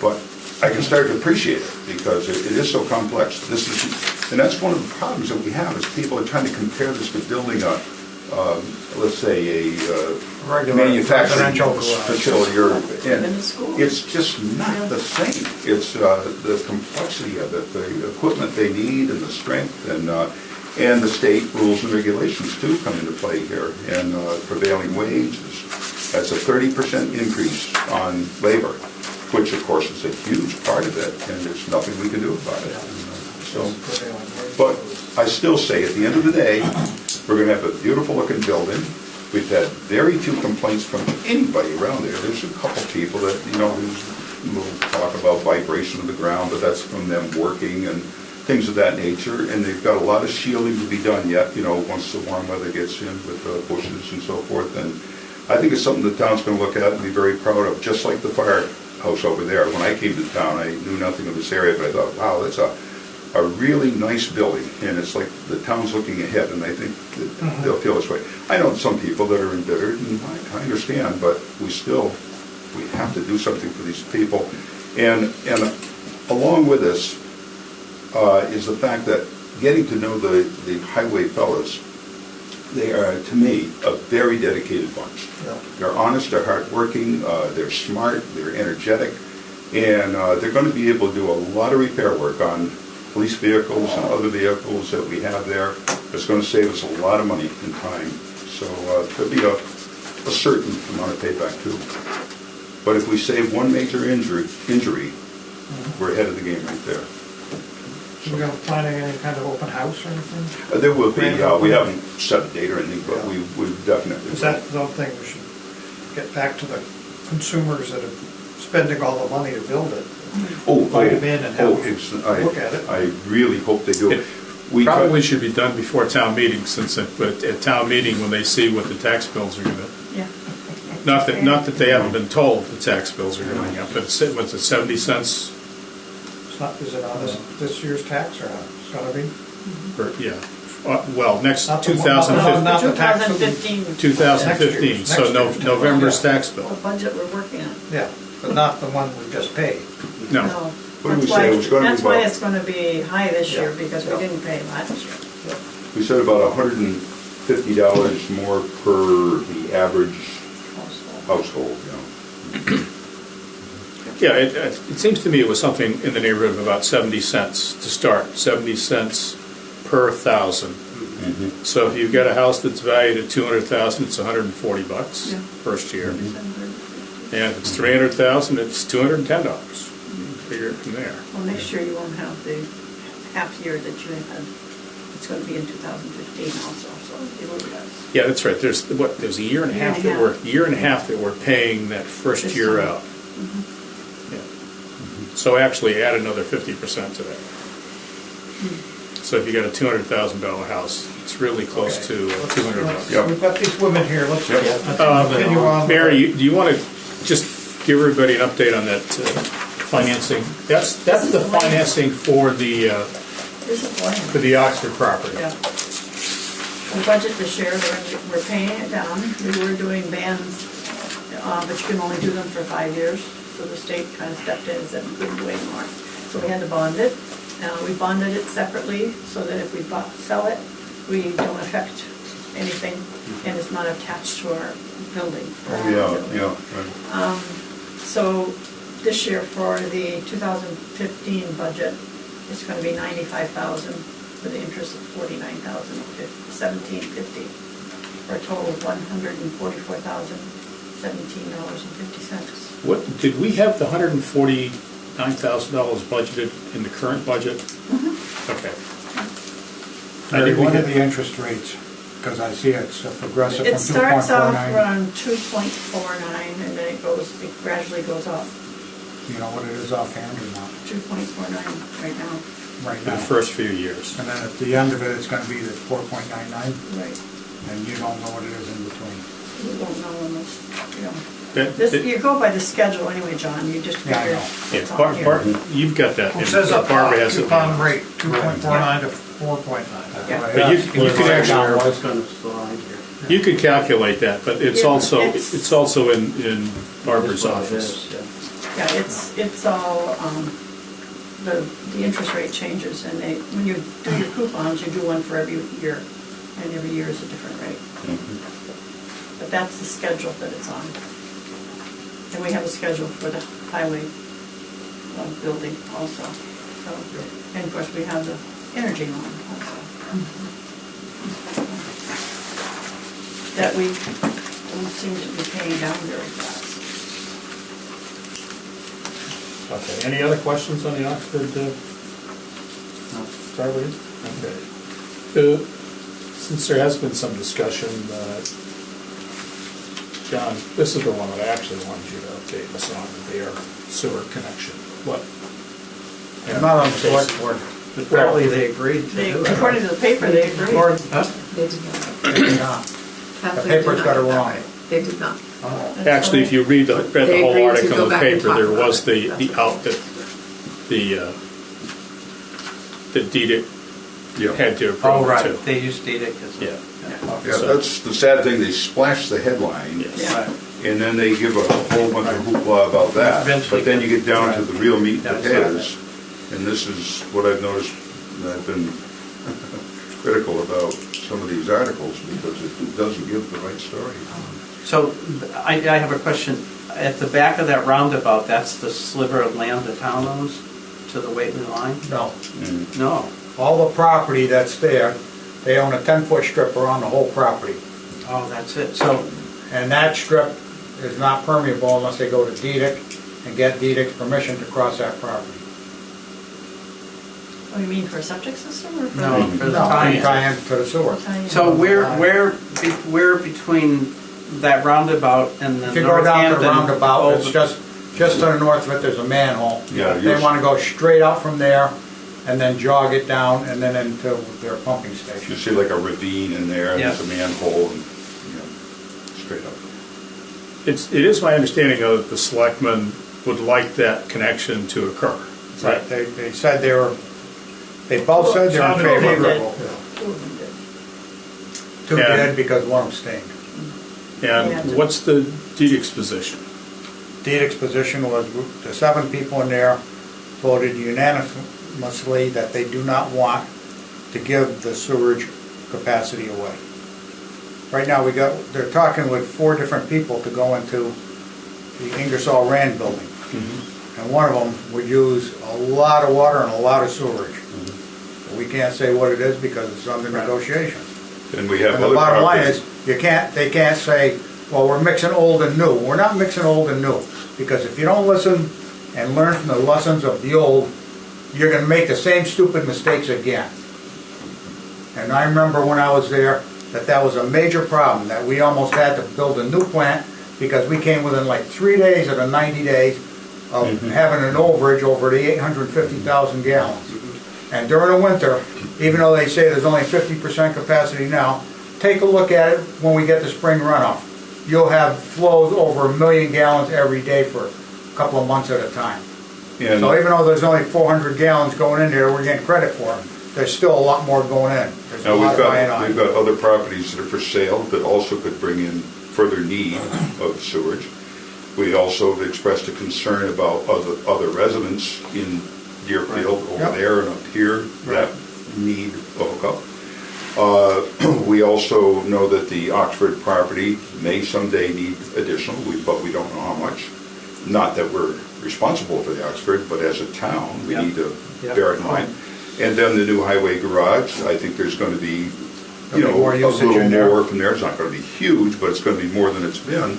But I can start to appreciate it, because it is so complex. And that's one of the problems that we have, is people are trying to compare this to building a, let's say, a Regular manufacturing residential garage. facility, and In the school. it's just not the same. It's the complexity of it, the equipment they need, and the strength, and the state rules and regulations too come into play here, and prevailing wages. That's a 30% increase on labor, which of course is a huge part of it, and there's nothing we can do about it. But I still say, at the end of the day, we're going to have a beautiful looking building. We've had very few complaints from anybody around there. There's a couple people that, there's a little talk about vibration of the ground, but that's from them working and things of that nature. And they've got a lot of shielding to be done yet, once the warm weather gets in with bushes and so forth. And I think it's something the town's going to look at and be very proud of, just like the firehouse over there. When I came to town, I knew nothing of this area, but I thought, wow, that's a really nice building, and it's like the town's looking ahead, and I think that they'll feel this way. I know some people that are embittered, and I understand, but we have to do something for these people. And along with this is the fact that getting to know the highway fellows, they are, to me, a very dedicated bunch. Yeah. They're honest, they're hardworking, they're smart, they're energetic, and they're going to be able to do a lot of repair work on police vehicles and other vehicles that we have there. It's going to save us a lot of money and time. So there'll be a certain amount of payback too. But if we save one major injury, we're ahead of the game right there. So we're planning any kind of open house or anything? There will be. We haven't set a date or anything, but we definitely. Is that something we should get back to the consumers that are spending all the money to build it? Invite them in and look at it. I really hope they do. It probably should be done before town meeting, but at town meeting, when they see what the tax bills are going to, Yeah. not that they haven't been told the tax bills are going up, but what's it, 70 cents? It's not, is it on this year's tax or not? It's gonna be? Yeah. Well, next Not the one- 2015. not the tax- 2015. 2015, Next so year's. November's Yeah. tax The bill. budget we're working on. Yeah, but not the one we just paid. No. What did we say? It was gonna be That's why about- it's gonna be high this year, Yeah. because we didn't pay last year. We said about $150 more per the average household, Yeah, it seems to me it was something in the neighborhood of about 70 cents to start, 70 cents per thousand. So if you've got a house that's valued at 200,000, it's 140 bucks Yeah. first year. And if it's 300,000, it's $210. Figure it from there. Well, next year you won't have the half year that you had. It's gonna be in 2015 also, so it will be less. Yeah, that's right. There's a year and a half that we're paying that first This year time. out. Yeah. So actually add another 50% to that. So if you got a $200,000 house, it's really close to 200 bucks. Yeah. We've got these women here, let's Yep. continue on. Mary, do you want to just give everybody an update on that financing? That's the financing for the This is bland. For the Oxford property. Yeah. The budget this year, we're paying it down. We were doing bands, but you can only do them for 5 years. So the state kind of stepped in and said we couldn't do anymore. So we had to bond it. We bonded it separately so that if we sell it, we don't affect anything and it's not attached to our building. Yeah. So this year for the 2015 budget, it's going to be $95,000 with the interest of $49,1750 for a total of $144,017.50. What, did we have the $149,000 budgeted in the current budget? Okay. Mary, what are the interest rates? Because I see it's a progressive from It starts off 2.49. around 2.49 and then it gradually goes up. You know what it is offhand or not? 2.49 right now. Right For the now. first few years. And then at the end of it, it's going to be the 4.99, Right. and you don't know what it is in between. We won't know unless, you know. That- You go by the schedule anyway, John, you just Yeah, I figure know. Yeah, it's on here. you've got that. It says up Barbara top, has it. coupon rate, 2.49 to 4.9. Yeah. But you That's could what it actually- was. It's gonna slide here. You could calculate that, but it's Yeah, also, it's- it's also in Barbara's That's what it office. is, yeah. Yeah, it's all, the interest rate changes, and when you do your coupons, you do one for every year, and every year is a different rate. But that's the schedule that it's on. And we have a schedule for the highway building also. So, and of course, we have the energy loan also. That we don't seem to be paying down very fast. Okay, any other questions on the Oxford, Charlie? Okay. Since there has been some discussion, John, this is the one that I actually wanted you to update us on, their sewer connection. What? I'm not on the select board. Apparently they agreed to They, do it. according to the paper, they agree. Or- Huh? They did not. They did not. Kathleen paper's did got not it get that wrong. right. They did not. Actually, if you read the They whole agreed to article go in the back and paper, talk there about was it. the DEDIC had to Oh, approve it right, too. they used DEDIC as a. Yeah. Yeah, that's the sad thing, they splash the headline, Yes. Yeah. and then they give a whole bunch of hoopla about that. Eventually But then you get down to right. the real meat and That's potatoes, and this is what I've noticed, and I've been critical about some of these articles, because it doesn't give the right story. So I have a question. At the back of that roundabout, that's the sliver of land the town owns to the Whately line? No. No. All the property that's there, they own a 10-foot strip around the whole property. Oh, that's it. So, And that strip is not permeable unless they go to DEDIC and get DEDIC's permission to cross that property. Oh, you mean for a septic system or for? no, for the No, tie-in. tie in to the sewer. Tie-in. So where between that roundabout and the If you go down to the Northampton roundabout, it's over- just to the north of it, there's a manhole. Yeah, They want to go straight out from there and then jog it down and then into their pumping You station. see like a ravine in there, and Yeah. there's a manhole, and, straight up. It is my understanding, though, that the selectmen would like that connection to occur. Right, they said they both said they're in Two of them favor. did. Two of them did. Two Yeah. did because one abstained. And Yeah. what's the DEDIC's position? DEDIC's position was the 7 people in there voted unanimously that they do not want to give the sewerage capacity away. Right now, they're talking with 4 different people to go into the Ingersoll Rand building. And one of them would use a lot of water and a lot of sewerage. But we can't say what it is because it's under negotiation. And we have And the other bottom line properties. is, they can't say, well, we're mixing old and new. We're not mixing old and new. Because if you don't listen and learn from the lessons of the old, you're gonna make the same stupid mistakes again. And I remember when I was there, that was a major problem, that we almost had to build a new plant because we came within like 3 days of the 90 days of having an overage over the 850,000 gallons. And during the winter, even though they say there's only 50% capacity now, take a look at it when we get the spring runoff. You'll have flows over 1 million gallons every day for a couple of months at a time. And- So even though there's only 400 gallons going in there, we're getting credit for them. there's still a lot more going in. There's a Now, lot of buying we've on. got other properties that are for sale that also could bring in further need of sewage. We also have expressed a concern about other residents in Deerfield over Yep. there and up here that need a hookup. We also know that the Oxford property may someday need additional, but we don't know how much. Not that we're responsible for the Oxford, but as a town, we Yep. need to Yep. bear it in mind. And then the new highway garage, I think there's going to be, There'll be more a usage little in there. more from there. It's not going to be huge, but it's going to be more than it's been.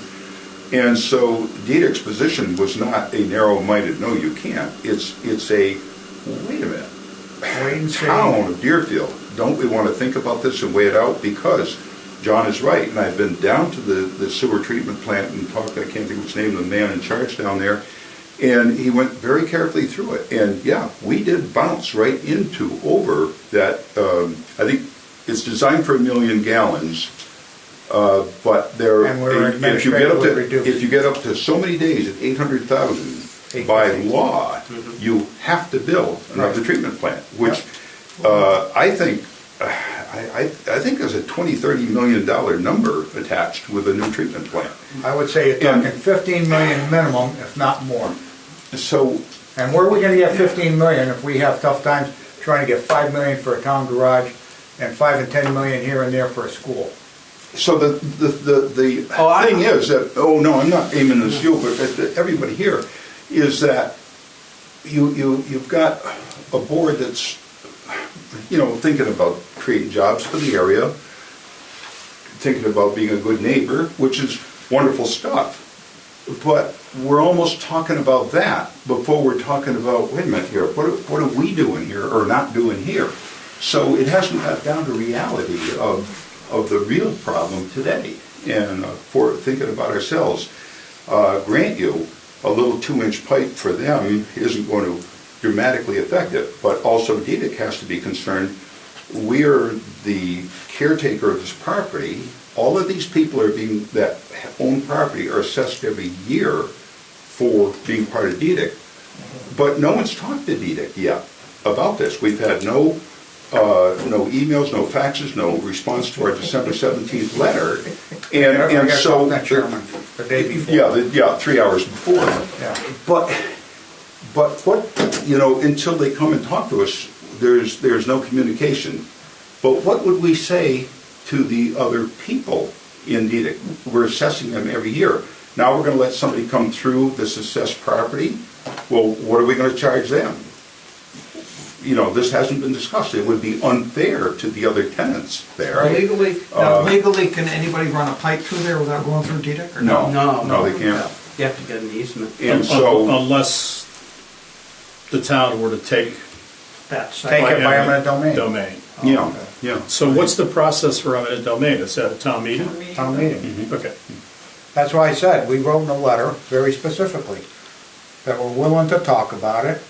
And so Dietrich's position was not a narrow-minded, no, you can't. It's a, wait a minute, Wait and see. town of Deerfield, don't we want to think about this and weigh it out? Because John is right, and I've been down to the sewer treatment plant and talked, I can't think of his name, the man in charge down there, and he went very carefully through it. And yeah, we did bounce right into over that, I think it's designed for 1 million gallons, but there, And we're if you get up administratively to, reduced. if you get up to so many days at 800,000, by law, you have to build another Right. treatment plant, which I think there's a $20-30 million number attached with a new treatment plant. I would say you're And- talking 15 million minimum, if not more. So, And where are we gonna get 15 million if we have tough times trying to get 5 million for a town garage and 5 and 10 million here and there for a school? so the thing is that, oh no, I'm not aiming this you, but everybody here, is that you've got a board that's, thinking about creating jobs for the area, thinking about being a good neighbor, which is wonderful stuff. But we're almost talking about that before we're talking about, wait a minute here, what are we doing here or not doing here? So it hasn't got down to reality of the real problem today. And for thinking about ourselves, grant you, a little 2-inch pipe for them isn't going to dramatically affect it, but also DEDIC has to be concerned. We're the caretaker of this property. All of these people that own property are assessed every year for being part of DEDIC. But no one's talked to DEDIC yet about this. We've had no emails, no faxes, no response to our December 17th letter. And I got so, called that chairman the day before. yeah, 3 hours before. Yeah. But what, until they come and talk to us, there's no communication. But what would we say to the other people in DEDIC? We're assessing them every year. Now we're going to let somebody come through this assessed property. Well, what are we going to charge them? This hasn't been discussed. It would be unfair to the other tenants there. Legally, can anybody run a pipe through there without going through DEDIC or No, No. they can't. You have to get an easement. And so, Unless the town were to take that site? Take it by eminent domain. domain. yeah. So what's the process for eminent domain? Is that a town meeting? Town meeting. Okay. That's why I said, we wrote in a letter very specifically that we're willing to talk about it,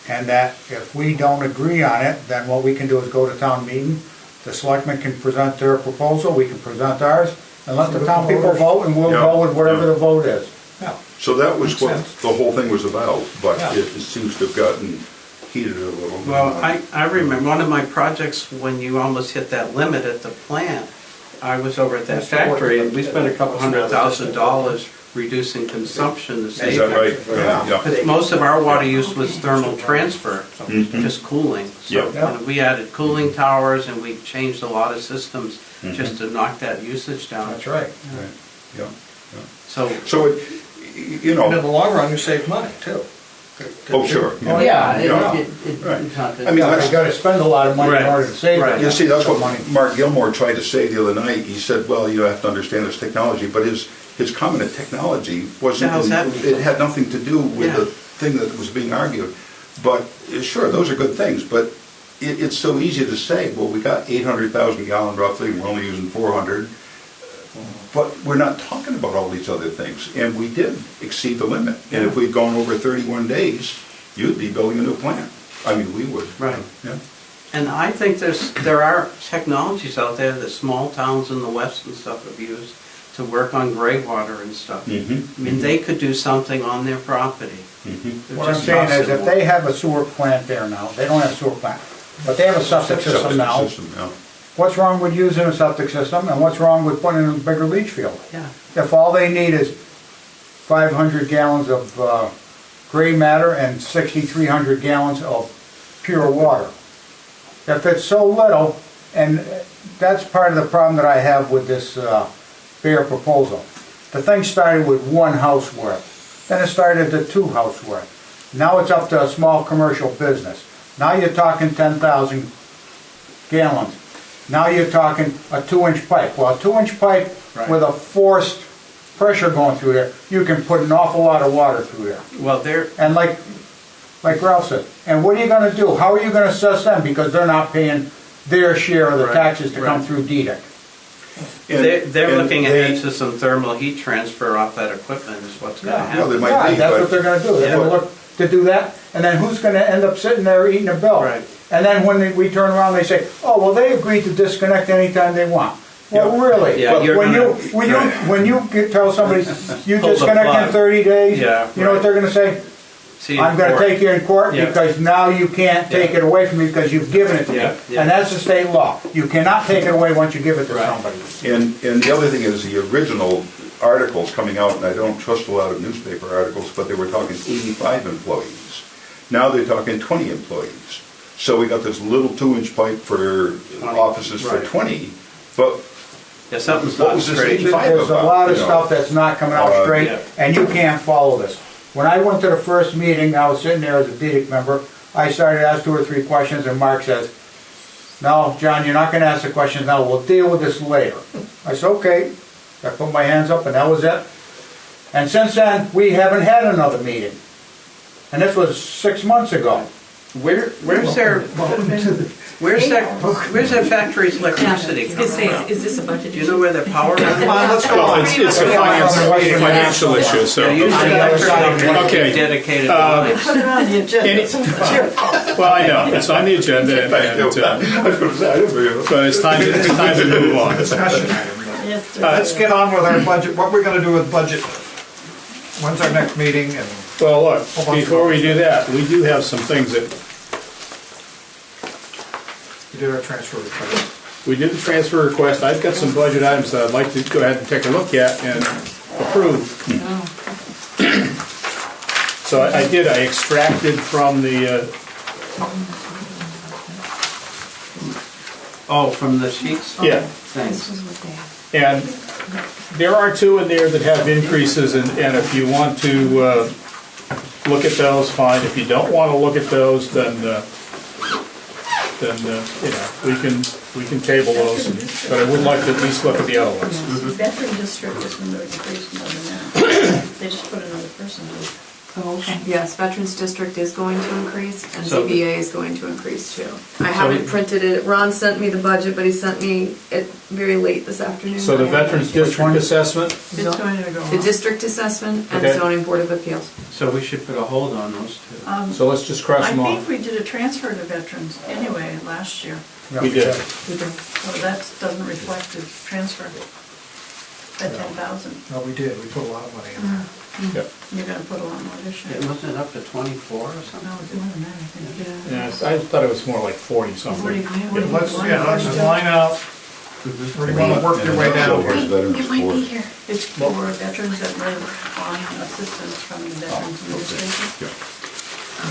and that if we don't agree on it, then what we can do is go to town meeting. The selectmen can present their proposal, we can present ours, and let the town people vote, and we'll Yeah. go with whatever the vote is. Yeah. So that was Makes what sense. the whole thing was about, but Yeah. it seems to have gotten heated a little. Well, I remember one of my projects when you almost hit that limit at the plant, I was over at that factory and we spent a couple $100,000 reducing consumption to save. Is that right? Yeah. Because most of our water use was thermal transfer, Mhm. just cooling. So Yeah. we added cooling towers and we changed a lot of systems just to knock that usage down. That's right. Right. Yeah. So, So it, And in the long run, you save money too. oh, sure. Oh, yeah, Yeah. it's not that. I mean, You gotta spend a lot of money in Right. order to save it. Right. You see, that's Some what money. Mark Gilmore tried to say the other night. He said, well, you have to understand this technology, but his comment at technology wasn't, How's that mean? it had nothing to do with Yeah. the thing that was being argued. But sure, those are good things, but it's so easy to say, well, we got 800,000 gallons roughly, and we're only using 400. But we're not talking about all these other things, and we did exceed the limit. And if we'd gone over 31 days, you'd be building a new plant. I mean, we would. Right. Yeah. And I think there are technologies out there that small towns in the west and stuff have used to work on gray water and stuff. Mhm. I mean, they could do something on their property. Mhm. They're What I'm just saying is, if possible. they have a sewer plant there now, they don't have a sewer plant, But they have a septic system now. What's wrong with using a septic system, and what's wrong with putting in a bigger leach field? Yeah. If all they need is 500 gallons of gray matter and 6,300 gallons of pure water. If it's so little, and that's part of the problem that I have with this Bear proposal. The thing started with one house worth, then it started at 2 house worth. Now it's up to a small commercial business. Now you're talking 10,000 gallons. Now you're talking a 2-inch pipe. Well, a 2-inch pipe with a forced pressure going through there, you can put an awful lot of water through there. Well, they're, And like Ralph said, and what are you gonna do? How are you gonna assess them? Because they're not paying their share of the Right, taxes to come right. through DDIC. they're looking they- ahead to some thermal heat transfer off that equipment is what's gonna Yeah. Well, they happen. might Yeah, be, that's but- what they're gonna do. They're Yeah. gonna look to do that, and then who's gonna end up sitting there eating a bill? Right. And then when we turn around, they say, oh, well, they agreed to disconnect anytime they want. Well, Yeah. really? Yeah, you're When gonna- when you tell somebody, you Pull the disconnect in plug. 30 days, Yeah, you know what right. they're gonna say? See you I'm in gonna court. take you in court Yeah. because now you can't take Yeah. it away from me because you've given it to me. Yeah, yeah. And that's the state law. You cannot take it away once you give it to Right. somebody. And the other thing is the original articles coming out, and I don't trust a lot of newspaper articles, but they were talking 85 employees. Now they're talking 20 employees. So we got this little 2-inch pipe for 20, offices for right. 20, but Yeah, something's What not was this straight. 85? There's a lot of You know. stuff that's not coming out straight, yeah. and you can't follow this. When I went to the first meeting, I was sitting there as a DDIC member, I started to ask 2 or 3 questions, and Mark says, no, John, you're not gonna ask the questions now, we'll deal with this later. I said, okay. I put my hands up, and that was it. And since then, we haven't had another meeting. And this was 6 months ago. Where's that factory's electricity I was coming gonna say, from? is this a budget Do you know where their power runs? Come on, let's go Well, on. it's a financial issue, so. Yeah, usually On the other side of electric the- Okay. company dedicated to lines. Put it on the agenda. Any- It's your fault. Well, I know, it's on the agenda, I and, was going to say, I didn't realize. but it's time to move on. Discussion. Yes, Let's get on with our budget, what we're gonna do with budget. When's our next meeting, and Well, look, before we do that, we do have some things that, we did our transfer request. we did the transfer request, I've got some budget items that I'd like to go ahead and take a look at and approve. So I extracted from the, Oh, from the sheets? yeah, Thanks. and there are 2 in there that have increases, and if you want to look at those, fine. If you don't want to look at those, then you know, we can table those, but I would like to at least look at the other ones. Veteran district is going to increase more than that. They just put another person on. Oh, okay. Yes, Veterans District is going to increase, and So- ZBA is going to increase too. I haven't printed it, Ron sent me the budget, but he sent me it very late this afternoon. So the I haven't Veterans read it. District Assessment, It's going to go The on. district assessment and Okay. zoning board of appeals. So we should put a hold on those two. so let's just cross I them think off. we did a transfer to veterans anyway last year, We did. so that doesn't reflect the transfer. That 10,000, No, we did, we put a lot of money in there. Yep. you're going to put a lot more this year. It wasn't up to 24 or something? No, it's more than that, I think. Yeah, I thought it was more like 40 something. Let's just line out, where do you wanna work your way So down where's here? Veterans Court? It's for veterans that live on assistance from the Veterans Administration.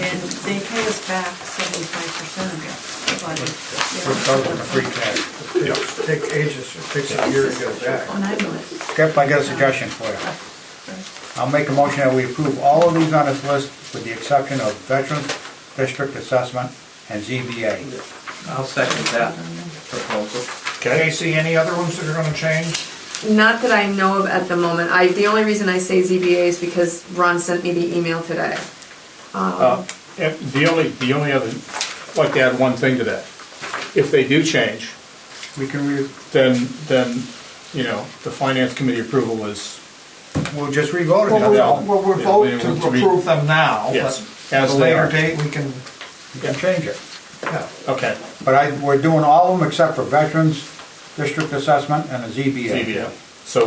And they pay us back 75% of it. But Put those in the free cash. It takes ages, it takes a year to get it back. And I know it. Skip, I got a suggestion for you. I'll make a motion that we approve all of these on this list with the exception of Veterans District Assessment and ZBA. I'll second that proposal. Casey, any other ones that are gonna change? Not that I know of at the moment. The only reason I say ZBA is because Ron sent me the email today. And the only other, I'd like to add one thing to that. If they do change, We can, then, you know, the finance committee approval is, we'll just re-vote it. Well, now. we'll Yeah, vote we to want to approve them now, Yes, but at as a they later are. date, we can, You can change it. yeah. okay, But we're doing all of them except for Veterans District Assessment and the ZBA. ZBA. So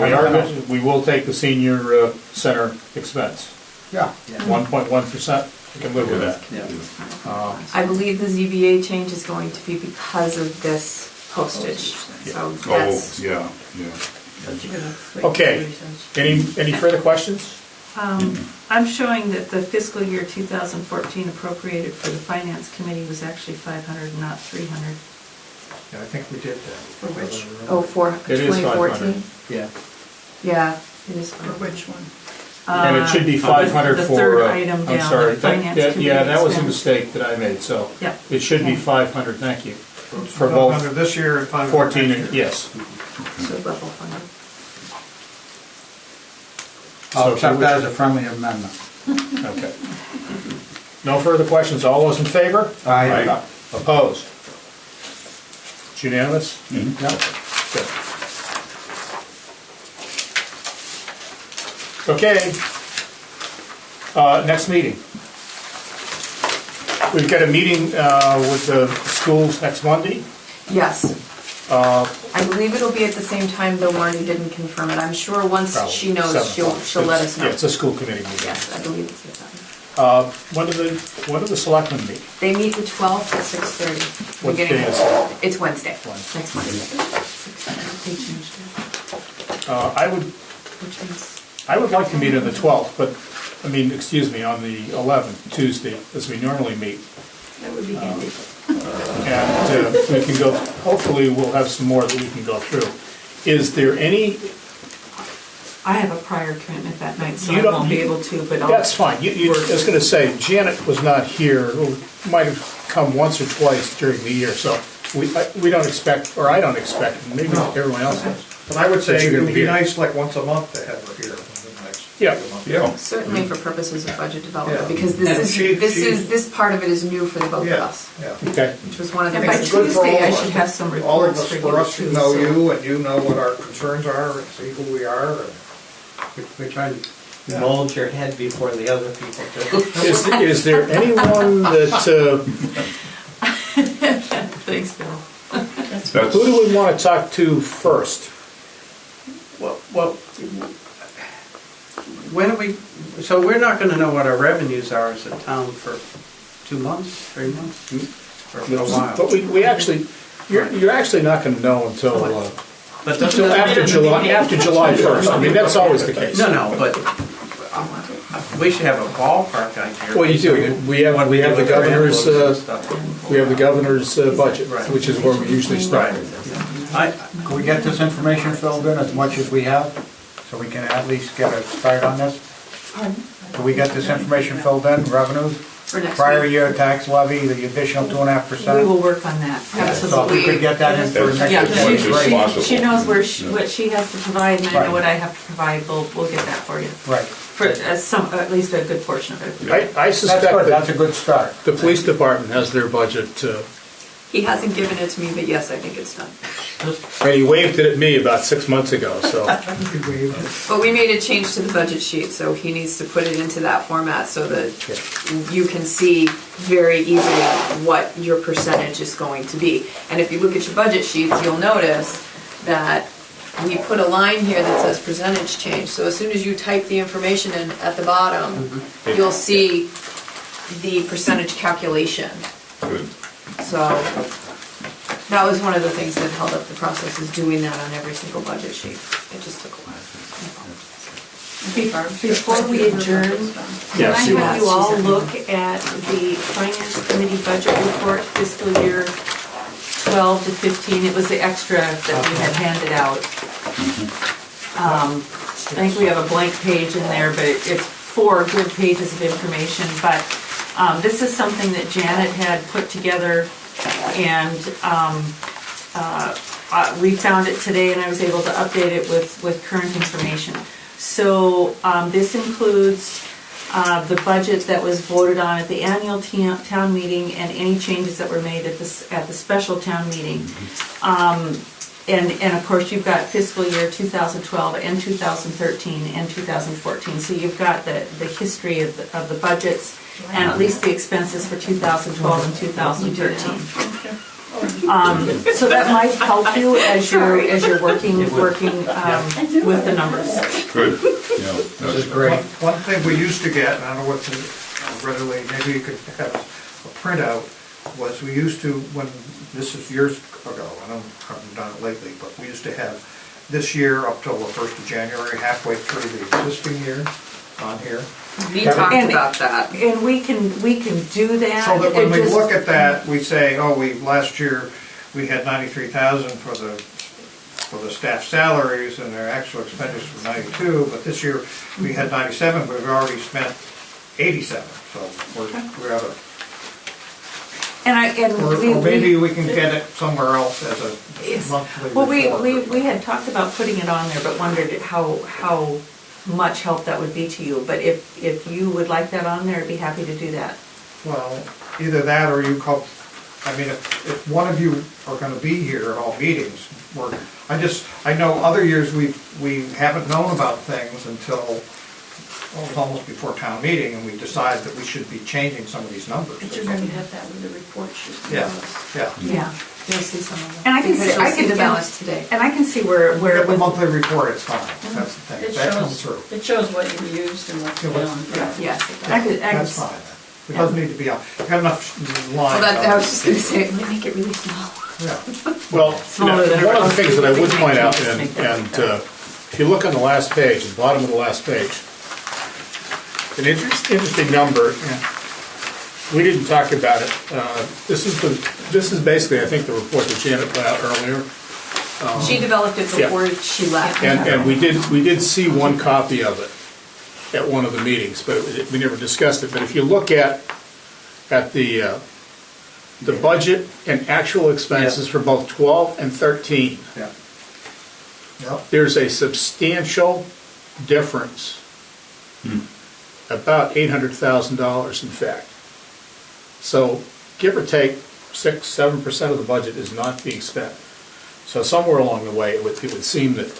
we will take the senior center expense, Yeah, 1.1%. We can live with that. I believe the ZBA change is going to be because of this postage, so that's. Oh, yeah. Okay, any further questions? I'm showing that the fiscal year 2014 appropriated for the finance committee was actually 500, not 300. Yeah, I think we did that. For which? Oh, for It is 2014? Yeah. Yeah, it is For 500. which one? And it should be 500 the for. third item I'm down, sorry, the finance committee yeah, that was a expense. mistake that I made, so. Yeah. It should be Okay. 500, thank you. For both 500 this year and 500 14, next year. yes. So level funded. I'll accept that as a friendly amendment. Okay. No further questions, all those in favor? Aye. Opposed? It's unanimous? Yep. Good. Okay. Next meeting. We've got a meeting with the schools next Monday. Yes. I believe it'll be at the same time, though Marty didn't confirm it. I'm sure once Probably she knows, 7 she'll o'clock. let us know. Yeah, it's a school committee meeting. Yes, I believe it's at 7. When do the selectmen meet? They meet the 12th at 6:30. What beginning day of- is it? It's Wednesday, Wednesday. next Monday. They changed it. Which means, I would like to meet on the 12th, but, on the 11th, Tuesday, as we normally meet. That would be handy. And we can go, hopefully we'll have some more that we can go through. Is there any, I have a prior commitment that night, so You I don't- won't be able to, but I'll. that's fine. I was going to say, Janet was not here, or might have come once or twice during the year, so we don't expect, or I don't expect, maybe everyone else does. But I would That say you're it gonna would be be here. nice like once a month to have her here. in the next Yeah. few months. Yeah. certainly for purposes of budget development, Yeah. because And this part of it is new for the both of Yeah, us, yeah. Okay, which was one of the And by It's things. good for all Tuesday, I of us. should have some All of reports us, for for you us to too, know so- you and you know what our concerns are and see who we are. and- We're trying to mold your head before the other people do. is there anyone that, Thanks, Bill. That's, who do we want to talk to first? Well, when are we, so we're not gonna know what our revenues are as a town for 2 months, 3 months? For a while. But we actually, you're actually not going to know until But doesn't until that- after July 1st. I mean, that's always the case. No, but we should have a ballpark idea. Well, you do. We have the governor's, budget, budget, which is where we usually start. Can we get this information filled in as much as we have, so we can at least get a start on this? Can we get this information filled in, revenues? For next Prior week. year tax levy, the additional 2.5%? We will work on that, So if we absolutely. could get that in for next Yeah, week, As much as great. possible. she knows what she has to provide, and I Right. know what I have to provide, we'll get that for you. Right. For at least a good portion of it. I That's suspect good, that's that a good start. the police department has their budget, He hasn't given it to me, but yes, I think it's done. and he waved it at me about 6 months ago, so. But we made a change to the budget sheet, so he needs to put it into that format so that you can see very easily what your percentage is going to be. And if you look at your budget sheets, you'll notice that we put a line here that says percentage change. So as soon as you type the information in at the bottom, you'll see the percentage calculation. good. So that was one of the things that held up the process, is doing that on every single budget sheet. It just took a while. Before we adjourn, can Yes, I you have you all look at the Finance Committee budget report fiscal year 12 to 15? It was the extra that we had handed out. I think we have a blank page in there, but it's 4 good pages of information. But this is something that Janet had put together, and we found it today, and I was able to update it with current information. So this includes the budget that was voted on at the annual town meeting and any changes that were made at the special town meeting. And of course, you've got fiscal year 2012 and 2013 and 2014. So you've got the history of the budgets and at least the expenses for 2012 and 2013. So that might help you as you're working with the numbers. Good. Yeah, This is great. One thing we used to get, and I don't know what readily, maybe you could have a printout, was we used to, when, this is years ago, I haven't done it lately, but we used to have this year up till the 1st of January, halfway through the existing year on here. We talked about that. And we can do that. So that when It we just- look at that, we say, oh, last year, we had 93,000 for the staff salaries, and their actual expenditures were 92, but this year, we had 97, but we've already spent 87, so we're at a, or maybe we can get it somewhere else as a monthly report. Well, we had talked about putting it on there, but wondered how much help that would be to you. But if you would like that on there, I'd be happy to do that. Well, either that or you call, I mean, if one of you are gonna be here at all meetings, I know other years we haven't known about things until, well, it was almost before town meeting, and we decided that we should be changing some of these numbers. But you're gonna have that with the report sheet. Yeah, yeah. Yeah. You'll see some of them. And I can Because see, you'll see the balance today. And I can see where Where it the was. monthly report, it's fine, that's the thing, It that comes shows, through. it shows what you used and what's Yeah, down. what's- Yes, it does. I could- That's fine, it doesn't need to be on, you have enough lines. Well, I was just gonna say, it might make it really small. Yeah. Well, Smaller than one of the ours. things that I would point out, Just and make that like that. if you look on the last page, the bottom of the last page, an interesting number, we didn't talk about it. This is basically, I think, the report that Janet put out earlier. She developed it Yeah. before she left. And we did see one copy of it at one of the meetings, but we never discussed it. But if you look at the budget and actual expenses for both 12 and 13, Yeah. Yep. there's a substantial difference, about $800,000 in fact. So give or take 6-7% of the budget is not being spent. So somewhere along the way, it would seem that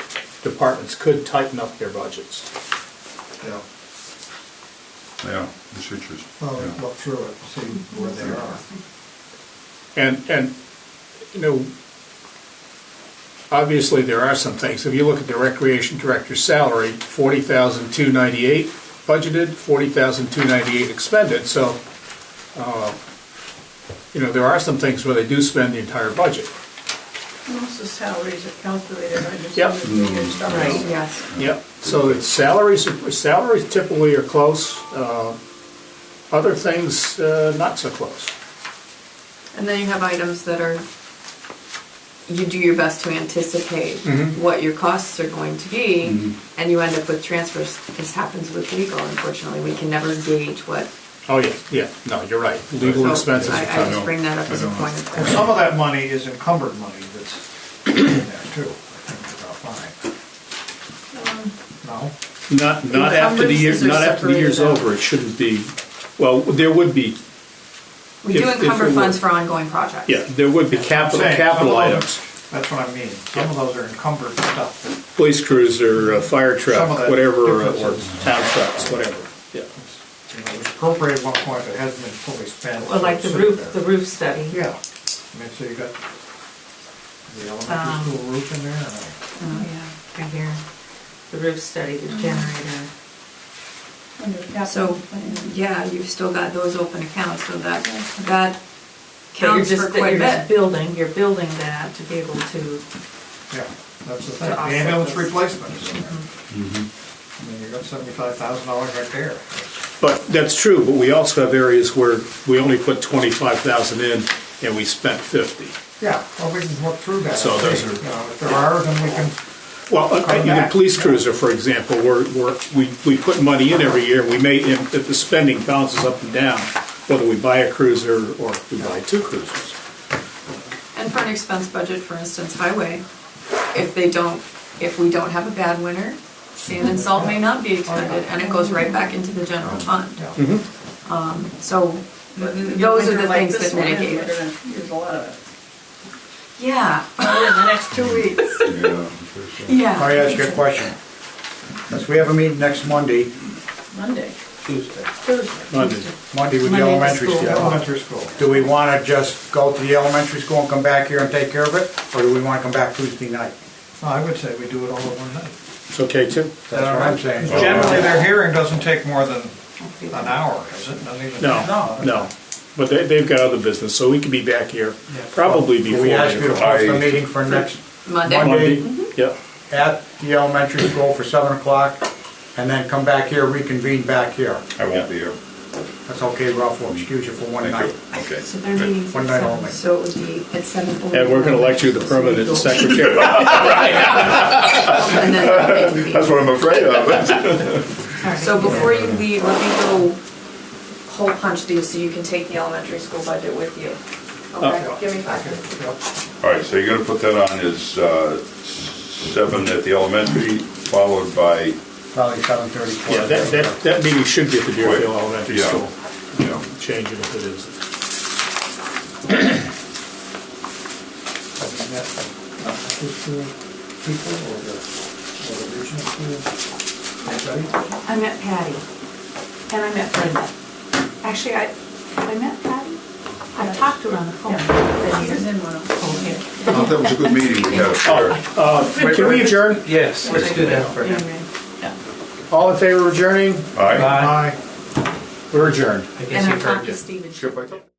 departments could tighten up their budgets. Yeah, Yeah, it's interesting. well, Yeah. look through it, see where they are. And you know, obviously there are some things. If you look at the recreation director's salary, $40,298 budgeted, $40,298 expended. So, you know, there are some things where they do spend the entire budget. Most of the salaries are calculated, I just. Yep. Right. Yes. Yep. So it's salaries typically are close. Other things, not so close. And then you have items that are, you do your best to anticipate what your costs are going to be, and you end up with transfers. This happens with legal, unfortunately. We can never gauge what. Oh, yeah, no, you're right. Legal So expenses are I tough. just bring that up as a point of Well, some of that money is encumbered money that's in there too, I think about fine. No? Not after the year, Encumbrances are not after the year's separated out. over, it shouldn't be, well, there would be, We do if encumber it were- funds for ongoing projects. yeah, there would be I'm capital saying, some of items. those- That's what I mean, some of those are encumbered stuff. Police cruiser, fire Some truck, of that whatever, or differences. town trucks, whatever, yeah. You know, it was appropriated at one point, but hasn't been fully spent. Well, like so the it's roof, sitting the there. roof study. Yeah, I mean, so you got the elementary school roof in there, and Oh, yeah, right here. The roof study, the generator. Under capital So, plan. yeah, you've still got those open accounts, so that But counts you're for just, quite a you're just bit. building that to be able to, yeah, that's the thing, To the offset ambulance those. replacement is in there. I mean, you got $75,000 right there. But that's true, but we also have areas where we only put 25,000 in and we spent 50. Yeah, well, we can look through that. So those are- You know, if there are, then we can, Well, Come in the back. police cruiser, for example, we put money in every year, we may, if the spending bounces up and down, whether we buy a cruiser or we buy two cruisers. And for an expense budget, for instance, highway, if we don't have a bad winter, sand and salt may not be expended, and it goes right back into the general fund. yeah. So But you those are winter the like things this that one, mitigate we're it. gonna use a lot of it. Yeah, In the next 2 weeks. Yeah. yeah. I ask you a question. Since we have a meeting next Monday Monday, Tuesday. Tuesday. Monday. with the Monday to elementary school. school, Elementary school. do we want to just go to the elementary school and come back here and take care of it? Or do we want to come back Tuesday night? No, I would say we do it all at one night. It's okay too? That's what I'm saying. Generally, their hearing doesn't take more than an hour, is it? Not even- No. But they've got other business, so we could be back here probably before. We ask you to post a meeting for next Monday. Monday Yep. at the elementary school for 7 o'clock, and then come back here, reconvene back here. I won't be here. That's okay, Ralph, we'll excuse you for one Thank night. you. Okay. So their meeting's One at night 7. only. So it would be at 7. And we're gonna elect you the permanent secretary. And then they can be- That's what I'm afraid of. All right. So before you leave, let me go hole punch these so you can take the elementary school budget with you. Okay, give me 5 minutes. All right, so you're gonna put that on as 7 at the elementary, followed by, Probably 7:30. Yeah, that meeting should be at the Deerfield Wait, Elementary yeah. School. you know, Change it if it is. Have you met the school people or the regional school? Anybody? I met Patty, and I met Brenda. Actually, I met Patty? I talked to her on the phone. He was in one of them. oh, that was a good meeting we had up there. Can we adjourn? Yes, let's do that for him. Anyway. All in favor of adjourning? All right. Bye. We're adjourned. I guess And I you've heard talked to it. Stephen. Skip, I thought-